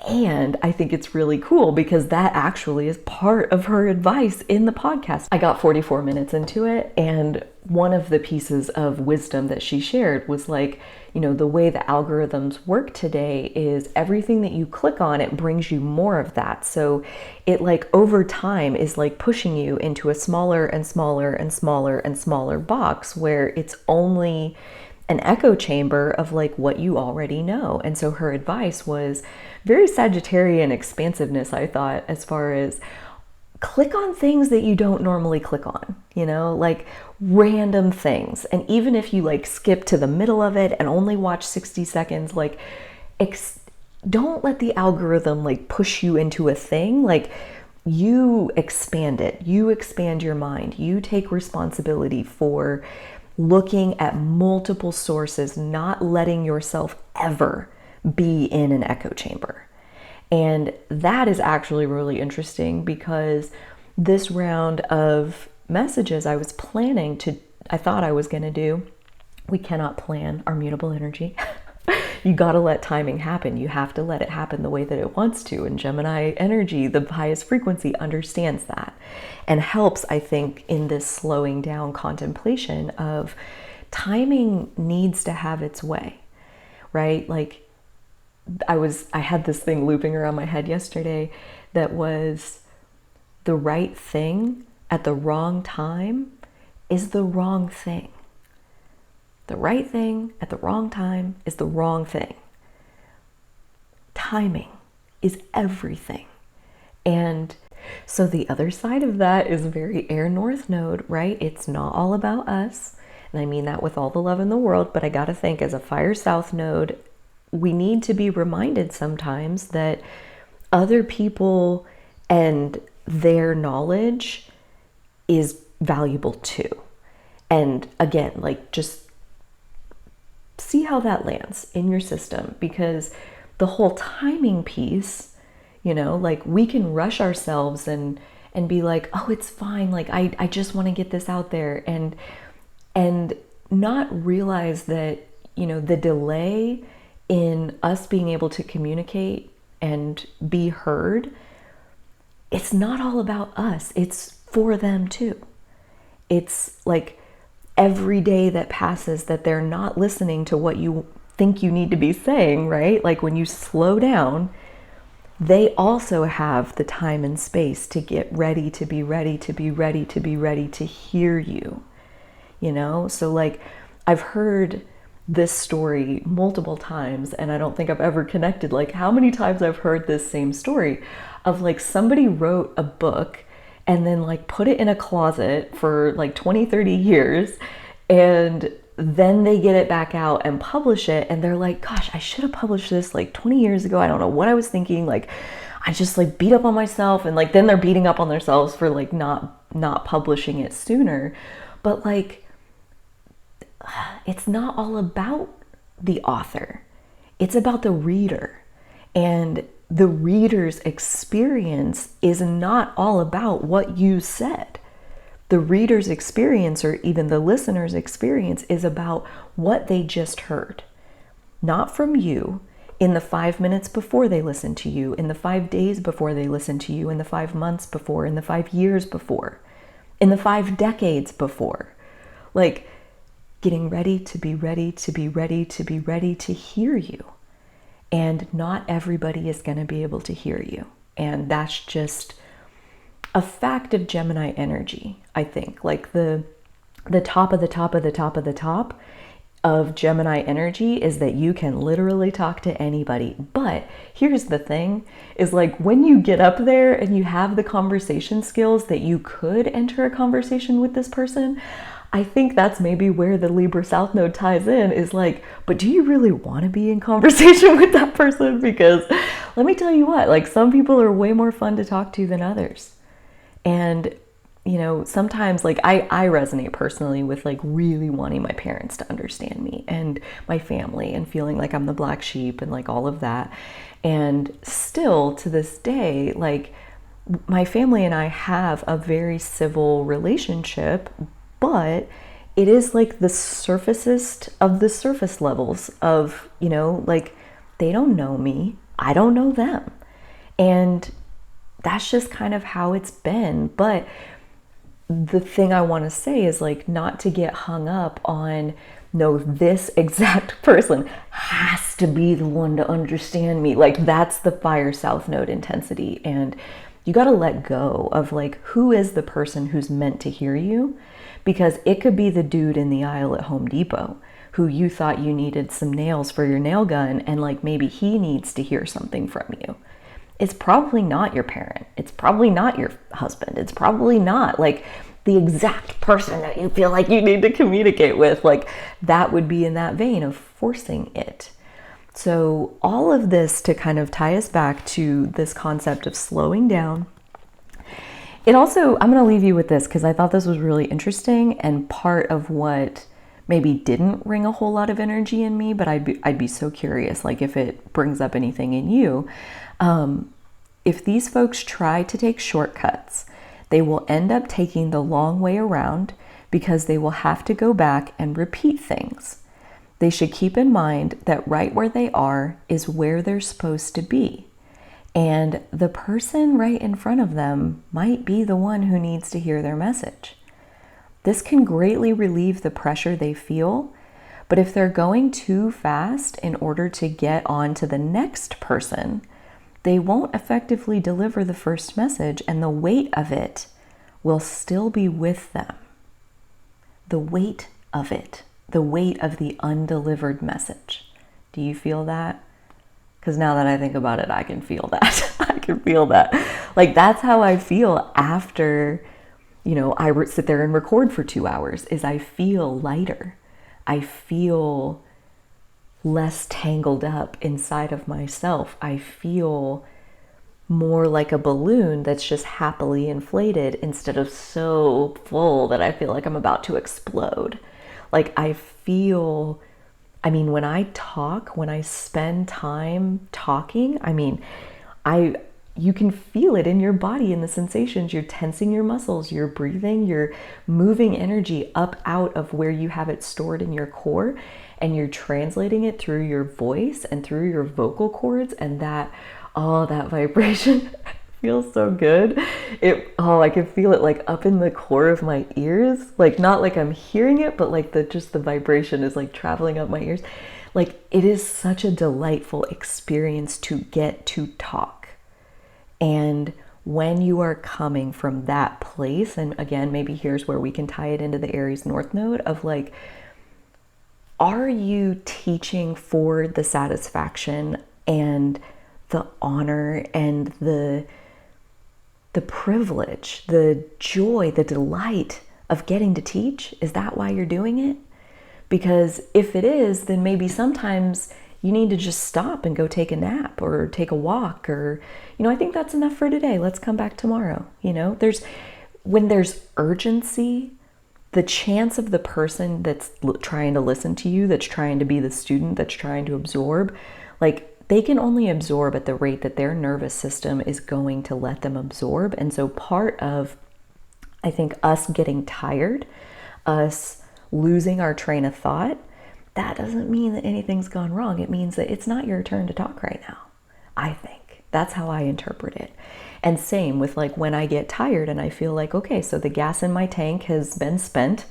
And I think it's really cool because that actually is part of her advice in the podcast. I got 44 minutes into it, and one of the pieces of wisdom that she shared was like, you know, the way the algorithms work today is everything that you click on, it brings you more of that. So it like over time is like pushing you into a smaller and smaller and smaller and smaller box where it's only an echo chamber of like what you already know. And so her advice was very Sagittarian expansiveness, I thought, as far as click on things that you don't normally click on, you know, like random things. And even if you like skip to the middle of it and only watch 60 seconds, like don't let the algorithm like push you into a thing. Like you expand it. You expand your mind. You take responsibility for looking at multiple sources, not letting yourself ever be in an echo chamber. And that is actually really interesting, because this round of messages I thought I was going to do, we cannot plan our mutable energy. You got to let timing happen. You have to let it happen the way that it wants to. And Gemini energy, the highest frequency, understands that and helps, I think, in this slowing down contemplation of timing needs to have its way, right? Like I had this thing looping around my head yesterday that was, the right thing at the wrong time is the wrong thing. The right thing at the wrong time is the wrong thing. Timing is everything. And so the other side of that is very Aries North Node, right? It's not all about us. And I mean that with all the love in the world, but I got to think, as a Fire South Node, we need to be reminded sometimes that other people and their knowledge is valuable too. And again, like, just see how that lands in your system, because the whole timing piece, you know, like, we can rush ourselves and be like, oh, it's fine, like I just want to get this out there, and not realize that, you know, the delay in us being able to communicate and be heard, it's not all about us, it's for them too. It's like, every day that passes that they're not listening to what you think you need to be saying, right? Like, when you slow down, they also have the time and space to get ready, to be ready, to be ready, to be ready to hear you, you know? So like, I've heard this story multiple times, and I don't think I've ever connected like how many times I've heard this same story of, like, somebody wrote a book and then like put it in a closet for like 20, 30 years. And then they get it back out and publish it. And they're like, gosh, I should have published this like 20 years ago. I don't know what I was thinking. Like, I just like beat up on myself. And like, then they're beating up on themselves for like not publishing it sooner. But like, it's not all about the author. It's about the reader. And the reader's experience is not all about what you said. The reader's experience, or even the listener's experience, is about what they just heard. Not from you in the 5 minutes before they listened to you, in the 5 days before they listened to you, in the 5 months before, in the 5 years before, in the 5 decades before. Like, getting ready to be ready, to be ready, to be ready to hear you. And not everybody is going to be able to hear you. And that's just a fact of Gemini energy, I think. Like, the top of the top of the top of the top of Gemini energy is that you can literally talk to anybody. But here's the thing, is like, when you get up there and you have the conversation skills that you could enter a conversation with this person, I think that's maybe where the Libra South Node ties in, is like, but do you really want to be in conversation with that person? Because let me tell you what, like, some people are way more fun to talk to than others. And, you know, sometimes like I resonate personally with like really wanting my parents to understand me and my family, and feeling like I'm the black sheep and like all of that. And still to this day, like, my family and I have a very civil relationship, but it is like the surfacest of the surface levels of, you know, like, they don't know me, I don't know them. And that's just kind of how it's been. But the thing I want to say is like, not to get hung up on, no, this exact person has to be the one to understand me. Like, that's the Fire South Node intensity. And you got to let go of like, who is the person who's meant to hear you? Because it could be the dude in the aisle at Home Depot who you thought you needed some nails for your nail gun, and like, maybe he needs to hear something from you. It's probably not your parent. It's probably not your husband. It's probably not like the exact person that you feel like you need to communicate with. Like, that would be in that vein of forcing it. So all of this to kind of tie us back to this concept of slowing down, It also, I'm going to leave you with this because I thought this was really interesting, and part of what maybe didn't ring a whole lot of energy in me, but I'd be so curious, like if it brings up anything in you. If these folks try to take shortcuts, they will end up taking the long way around because they will have to go back and repeat things. They should keep in mind that right where they are is where they're supposed to be. And the person right in front of them might be the one who needs to hear their message. This can greatly relieve the pressure they feel, but if they're going too fast in order to get on to the next person, they won't effectively deliver the first message, and the weight of it will still be with them. The weight of it, the weight of the undelivered message. Do you feel that? Because now that I think about it, I can feel that. I can feel that. Like, that's how I feel after, I sit there and record for 2 hours, is I feel lighter. I feel less tangled up inside of myself. I feel more like a balloon that's just happily inflated instead of so full that I feel like I'm about to explode. Like, I feel... when I talk, when I spend time talking, you can feel it in your body, in the sensations. You're tensing your muscles, you're breathing, you're moving energy up out of where you have it stored in your core, and you're translating it through your voice and through your vocal cords, and that vibration feels so good. I can feel it like up in the core of my ears, like not like I'm hearing it, but like the vibration is like traveling up my ears. Like, it is such a delightful experience to get to talk. And when you are coming from that place, and again, maybe here's where we can tie it into the Aries North Node of like, are you teaching for the satisfaction and the honor and the privilege, the joy, the delight of getting to teach? Is that why you're doing it? Because if it is, then maybe sometimes you need to just stop and go take a nap or take a walk, or, I think that's enough for today. Let's come back tomorrow. When there's urgency, the chance of the person that's trying to listen to you, that's trying to be the student, that's trying to absorb, like, they can only absorb at the rate that their nervous system is going to let them absorb. And so part of, I think, us getting tired, us losing our train of thought, that doesn't mean that anything's gone wrong. It means that it's not your turn to talk right now. I think that's how I interpret it. And same with like when I get tired and I feel like, okay, so the gas in my tank has been spent.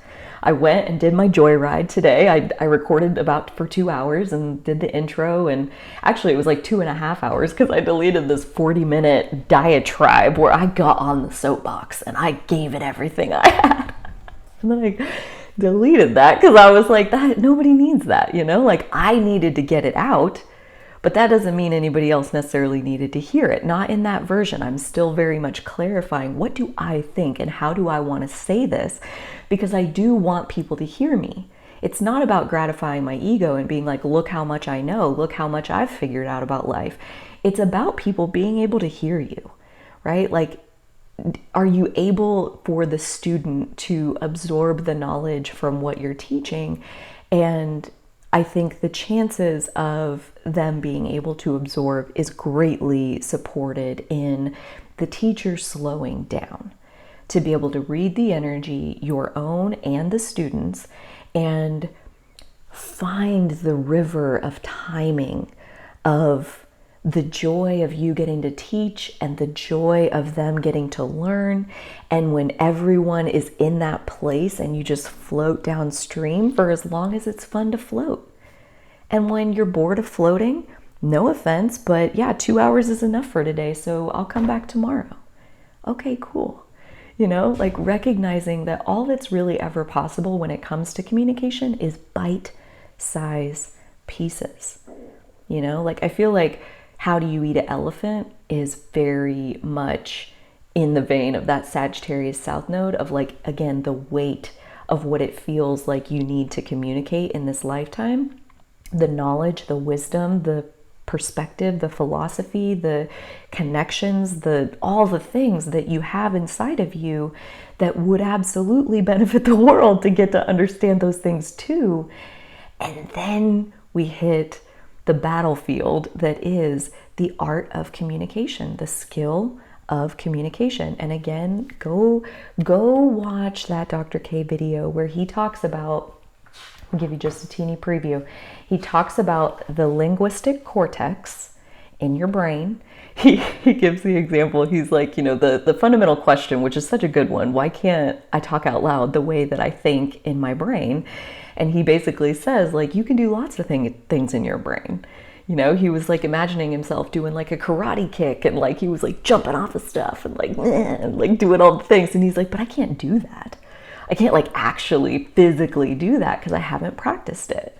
I went and did my joyride today. I recorded for 2 hours and did the intro, and actually it was like 2.5 hours because I deleted this 40-minute diatribe where I got on the soapbox and I gave it everything I had. And then I deleted that because I was like, that nobody needs that, like I needed to get it out. But that doesn't mean anybody else necessarily needed to hear it. Not in that version. I'm still very much clarifying, what do I think and how do I want to say this? Because I do want people to hear me. It's not about gratifying my ego and being like, look how much I know, look how much I've figured out about life. It's about people being able to hear you, right? Like, are you able for the student to absorb the knowledge from what you're teaching? And I think the chances of them being able to absorb is greatly supported in the teacher slowing down to be able to read the energy, your own and the students, and find the river of timing of the joy of you getting to teach and the joy of them getting to learn. And when everyone is in that place and you just float downstream for as long as it's fun to float. And when you're bored of floating, no offense, but yeah, 2 hours is enough for today, so I'll come back tomorrow. Okay, cool. Like recognizing that all that's really ever possible when it comes to communication is bite-size pieces. Like I feel like how do you eat an elephant is very much in the vein of that Sagittarius South Node of like, again, the weight of what it feels like you need to communicate in this lifetime, the knowledge, the wisdom, the perspective, the philosophy, the connections, all the things that you have inside of you that would absolutely benefit the world to get to understand those things too. And then we hit the battlefield that is the art of communication, the skill of communication. And again, go watch that Dr. K video where he talks about, I'll give you just a teeny preview. He talks about the linguistic cortex in your brain. He gives the example. He's like, the fundamental question, which is such a good one, why can't I talk out loud the way that I think in my brain? And he basically says, like, you can do lots of things in your brain. He was like imagining himself doing like a karate kick, and like he was like jumping off of stuff and like doing all the things. And he's like, but I can't do that. I can't like actually physically do that because I haven't practiced it.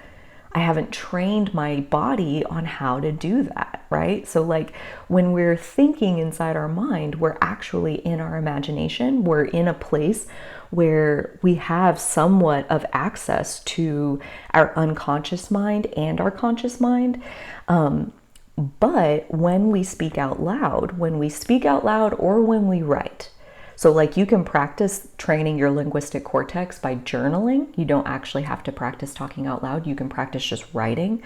I haven't trained my body on how to do that, right? So like when we're thinking inside our mind, we're actually in our imagination. We're in a place where we have somewhat of access to our unconscious mind and our conscious mind. But when we speak out loud or when we write, so like you can practice training your linguistic cortex by journaling. You don't actually have to practice talking out loud. You can practice just writing.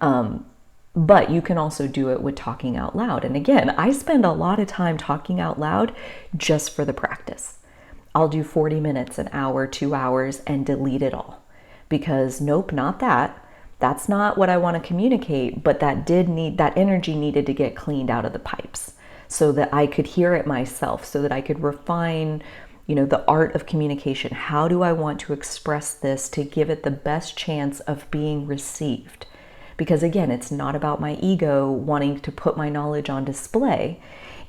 But you can also do it with talking out loud. And again, I spend a lot of time talking out loud just for the practice. I'll do 40 minutes, an hour, 2 hours, and delete it all. Because nope, not that. That's not what I want to communicate, but that energy needed to get cleaned out of the pipes so that I could hear it myself, so that I could refine, the art of communication. How do I want to express this to give it the best chance of being received? Because again, it's not about my ego wanting to put my knowledge on display.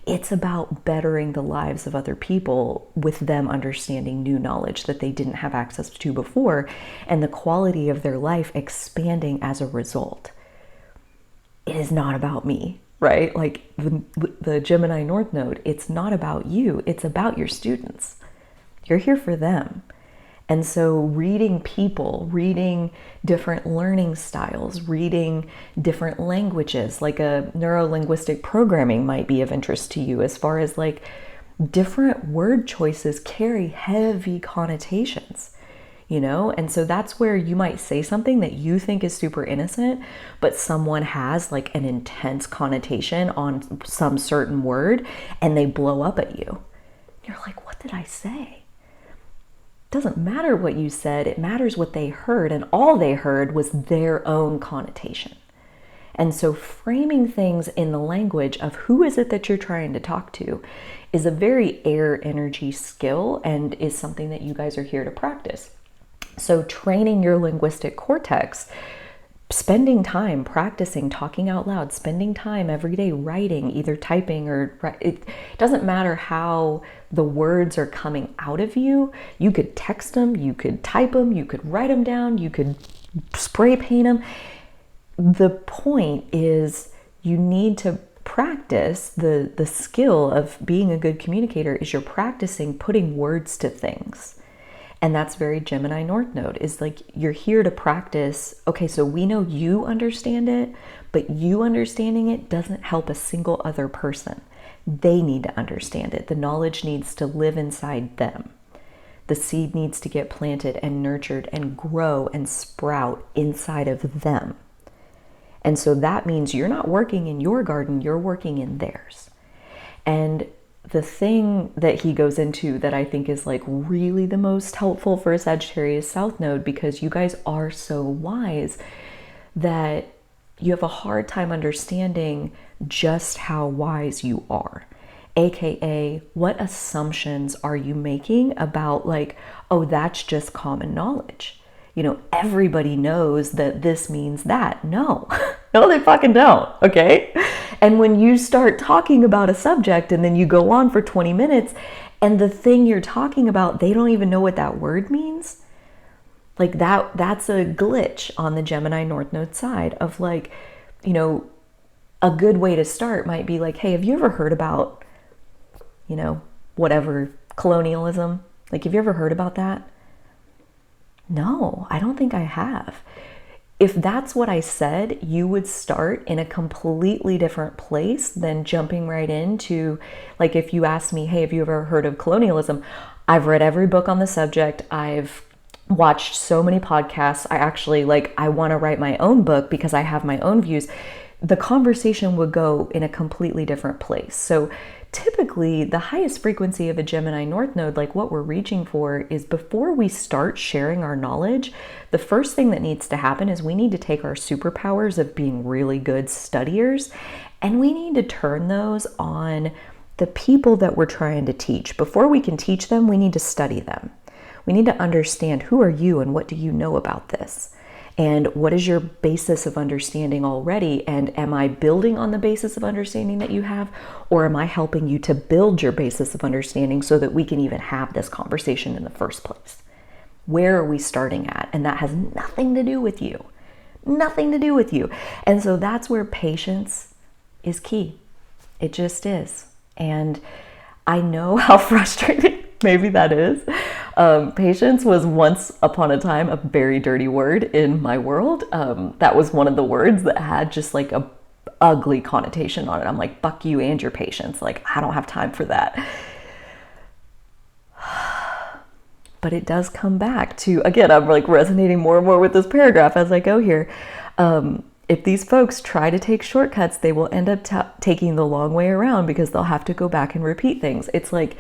It's about bettering the lives of other people with them understanding new knowledge that they didn't have access to before, and the quality of their life expanding as a result. It is not about me, right? Like the Gemini North Node, it's not about you, it's about your students. You're here for them. And so reading people, reading different learning styles, reading different languages, like a neuro-linguistic programming might be of interest to you, as far as like different word choices carry heavy connotations, And so that's where you might say something that you think is super innocent, but someone has like an intense connotation on some certain word and they blow up at you. You're like, what did I say? Doesn't matter what you said, it matters what they heard, and all they heard was their own connotation. And so framing things in the language of who is it that you're trying to talk to is a very air energy skill and is something that you guys are here to practice. So training your linguistic cortex, spending time practicing talking out loud, spending time every day writing, either typing or it doesn't matter how the words are coming out of you. You could text them, you could type them, you could write them down, you could spray paint them. The point is you need to practice the skill of being a good communicator is you're practicing putting words to things. And that's very Gemini North Node, is like you're here to practice. Okay, so we know you understand it, but you understanding it doesn't help a single other person. They need to understand it. The knowledge needs to live inside them. The seed needs to get planted and nurtured and grow and sprout inside of them. And so that means you're not working in your garden, you're working in theirs. And the thing that he goes into that I think is like really the most helpful for a Sagittarius South Node, because you guys are so wise that you have a hard time understanding just how wise you are. AKA, what assumptions are you making about like, oh, that's just common knowledge. Everybody knows that this means that. No, no, they fucking don't, okay? And when you start talking about a subject and then you go on for 20 minutes and the thing you're talking about, they don't even know what that word means, like that's a glitch on the Gemini North Node side of like, a good way to start might be like, hey, have you ever heard about, whatever, colonialism? Like, have you ever heard about that? No, I don't think I have. if that's what I said, you would start in a completely different place than jumping right into, like, if you ask me, hey, have you ever heard of colonialism? I've read every book on the subject. I've watched so many podcasts. I actually, like, I want to write my own book because I have my own views. The conversation would go in a completely different place. So typically the highest frequency of a Gemini North Node, like what we're reaching for, is before we start sharing our knowledge, the first thing that needs to happen is we need to take our superpowers of being really good studiers and we need to turn those on the people that we're trying to teach. Before we can teach them, we need to study them. We need to understand, who are you and what do you know about this? And what is your basis of understanding already? And am I building on the basis of understanding that you have? Or am I helping you to build your basis of understanding so that we can even have this conversation in the first place? Where are we starting at? And that has nothing to do with you. Nothing to do with you. And so that's where patience is key. It just is. And I know how frustrating maybe that is. Patience was once upon a time a very dirty word in my world. That was one of the words that had just like a ugly connotation on it. I'm like, fuck you and your patience. Like, I don't have time for that. But it does come back to, again, I'm like resonating more and more with this paragraph as I go here. If these folks try to take shortcuts, they will end up taking the long way around because they'll have to go back and repeat things. It's like,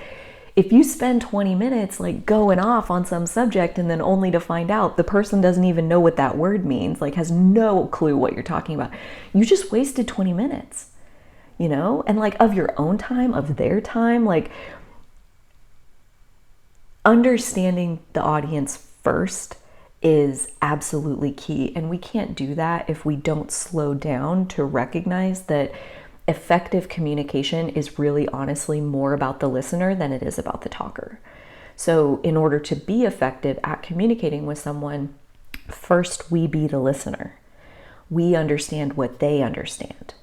if you spend 20 minutes like going off on some subject and then only to find out the person doesn't even know what that word means, like has no clue what you're talking about, you just wasted 20 minutes, you know? And like of your own time, of their time, like understanding the audience first is absolutely key. And we can't do that if we don't slow down to recognize that effective communication is really honestly more about the listener than it is about the talker. So in order to be effective at communicating with someone, first we be the listener. We understand what they understand.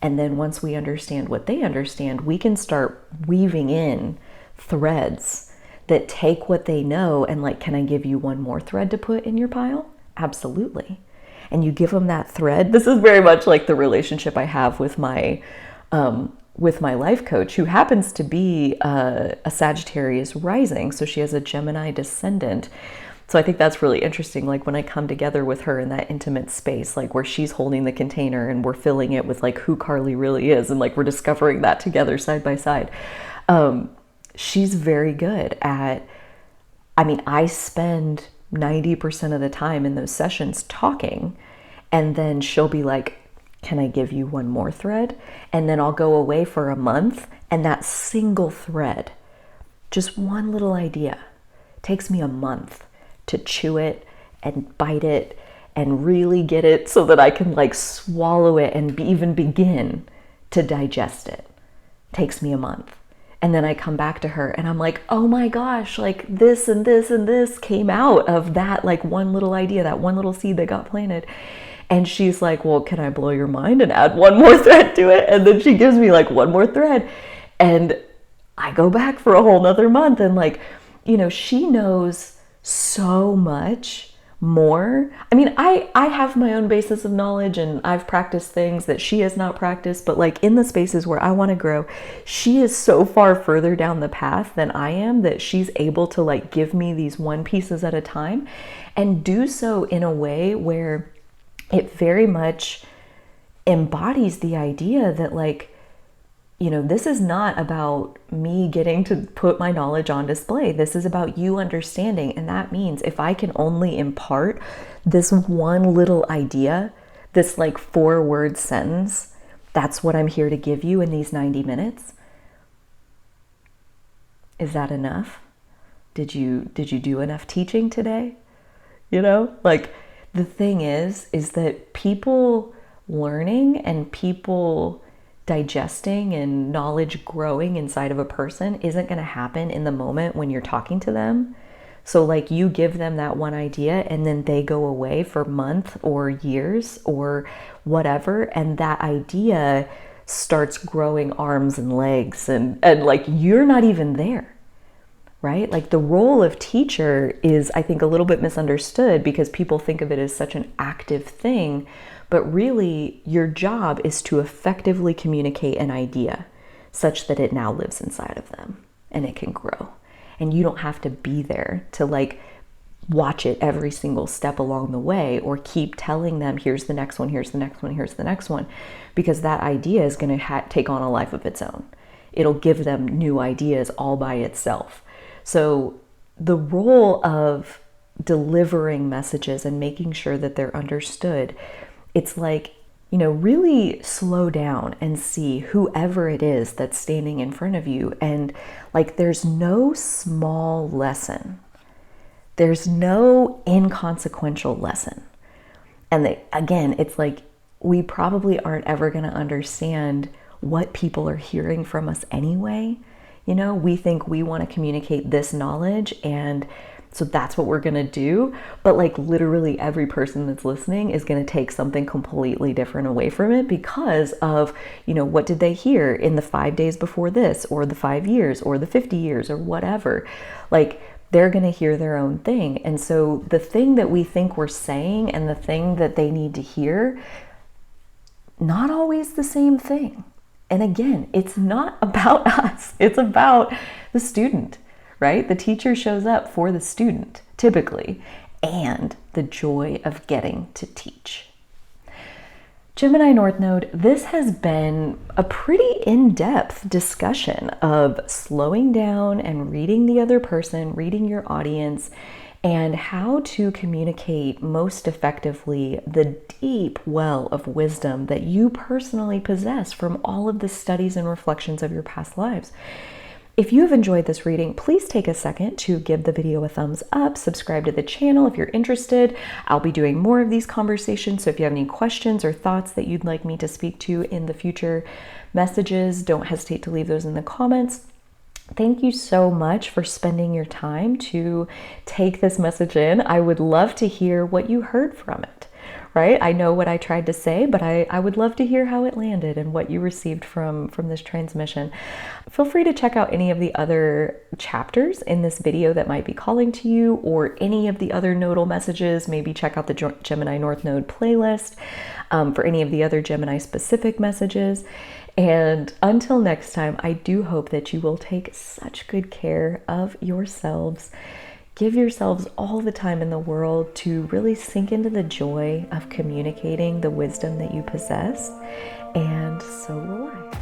And then once we understand what they understand, we can start weaving in threads that take what they know and like, can I give you one more thread to put in your pile? Absolutely. And you give them that thread. This is very much like the relationship I have with my life coach, who happens to be a Sagittarius rising. So she has a Gemini descendant. So I think that's really interesting. Like when I come together with her in that intimate space, like where she's holding the container and we're filling it with like who Carly really is. And like we're discovering that together side by side. She's very good at, I mean, I spend 90% of the time in those sessions talking, and then she'll be like, can I give you one more thread? And then I'll go away for a month, and that single thread, just one little idea, takes me a month to chew it and bite it and really get it so that I can like swallow it and even begin to digest it. Takes me a month. And then I come back to her and I'm like, oh my gosh, like this and this and this came out of that like one little idea, that one little seed that got planted. And she's like, well, can I blow your mind and add one more thread to it? And then she gives me like one more thread. And I go back for a whole nother month. And like, you know, she knows so much more. I mean, I have my own basis of knowledge and I've practiced things that she has not practiced, but like in the spaces where I want to grow, she is so far further down the path than I am that she's able to like give me these one pieces at a time and do so in a way where it very much embodies the idea that like, you know, this is not about me getting to put my knowledge on display. This is about you understanding. And that means if I can only impart this one little idea, this like 4-word sentence, that's what I'm here to give you in these 90 minutes. Is that enough? Did you do enough teaching today? You know, like the thing is that people learning and people digesting and knowledge growing inside of a person isn't going to happen in the moment when you're talking to them. So like you give them that one idea and then they go away for months or years or whatever. And that idea starts growing arms and legs and like you're not even there. right? Like the role of teacher is, I think, a little bit misunderstood because people think of it as such an active thing, but really your job is to effectively communicate an idea such that it now lives inside of them and it can grow. And you don't have to be there to like watch it every single step along the way or keep telling them, here's the next one, here's the next one, here's the next one, because that idea is going to take on a life of its own. It'll give them new ideas all by itself. So the role of delivering messages and making sure that they're understood, it's like, you know, really slow down and see whoever it is that's standing in front of you. And like, there's no small lesson. There's no inconsequential lesson. And again, it's like, we probably aren't ever going to understand what people are hearing from us anyway. You know, we think we want to communicate this knowledge, and so that's what we're going to do. But like literally every person that's listening is going to take something completely different away from it because of, you know, what did they hear in the 5 days before this, or the 5 years, or the 50 years, or whatever. Like, they're going to hear their own thing. And so the thing that we think we're saying and the thing that they need to hear, not always the same thing. And again, it's not about us. It's about the student, right? The teacher shows up for the student, typically, and the joy of getting to teach. Gemini North Node, this has been a pretty in-depth discussion of slowing down and reading the other person, reading your audience, and how to communicate most effectively the deep well of wisdom that you personally possess from all of the studies and reflections of your past lives. If you have enjoyed this reading, please take a second to give the video a thumbs up, subscribe to the channel if you're interested. I'll be doing more of these conversations, so if you have any questions or thoughts that you'd like me to speak to in the future messages, don't hesitate to leave those in the comments. Thank you so much for spending your time to take this message in. I would love to hear what you heard from it, right? I know what I tried to say, but I would love to hear how it landed and what you received from this transmission. Feel free to check out any of the other chapters in this video that might be calling to you, or any of the other nodal messages. Maybe check out the Gemini North Node playlist for any of the other Gemini specific messages. And until next time, I do hope that you will take such good care of yourselves. Give yourselves all the time in the world to really sink into the joy of communicating the wisdom that you possess, and so will I.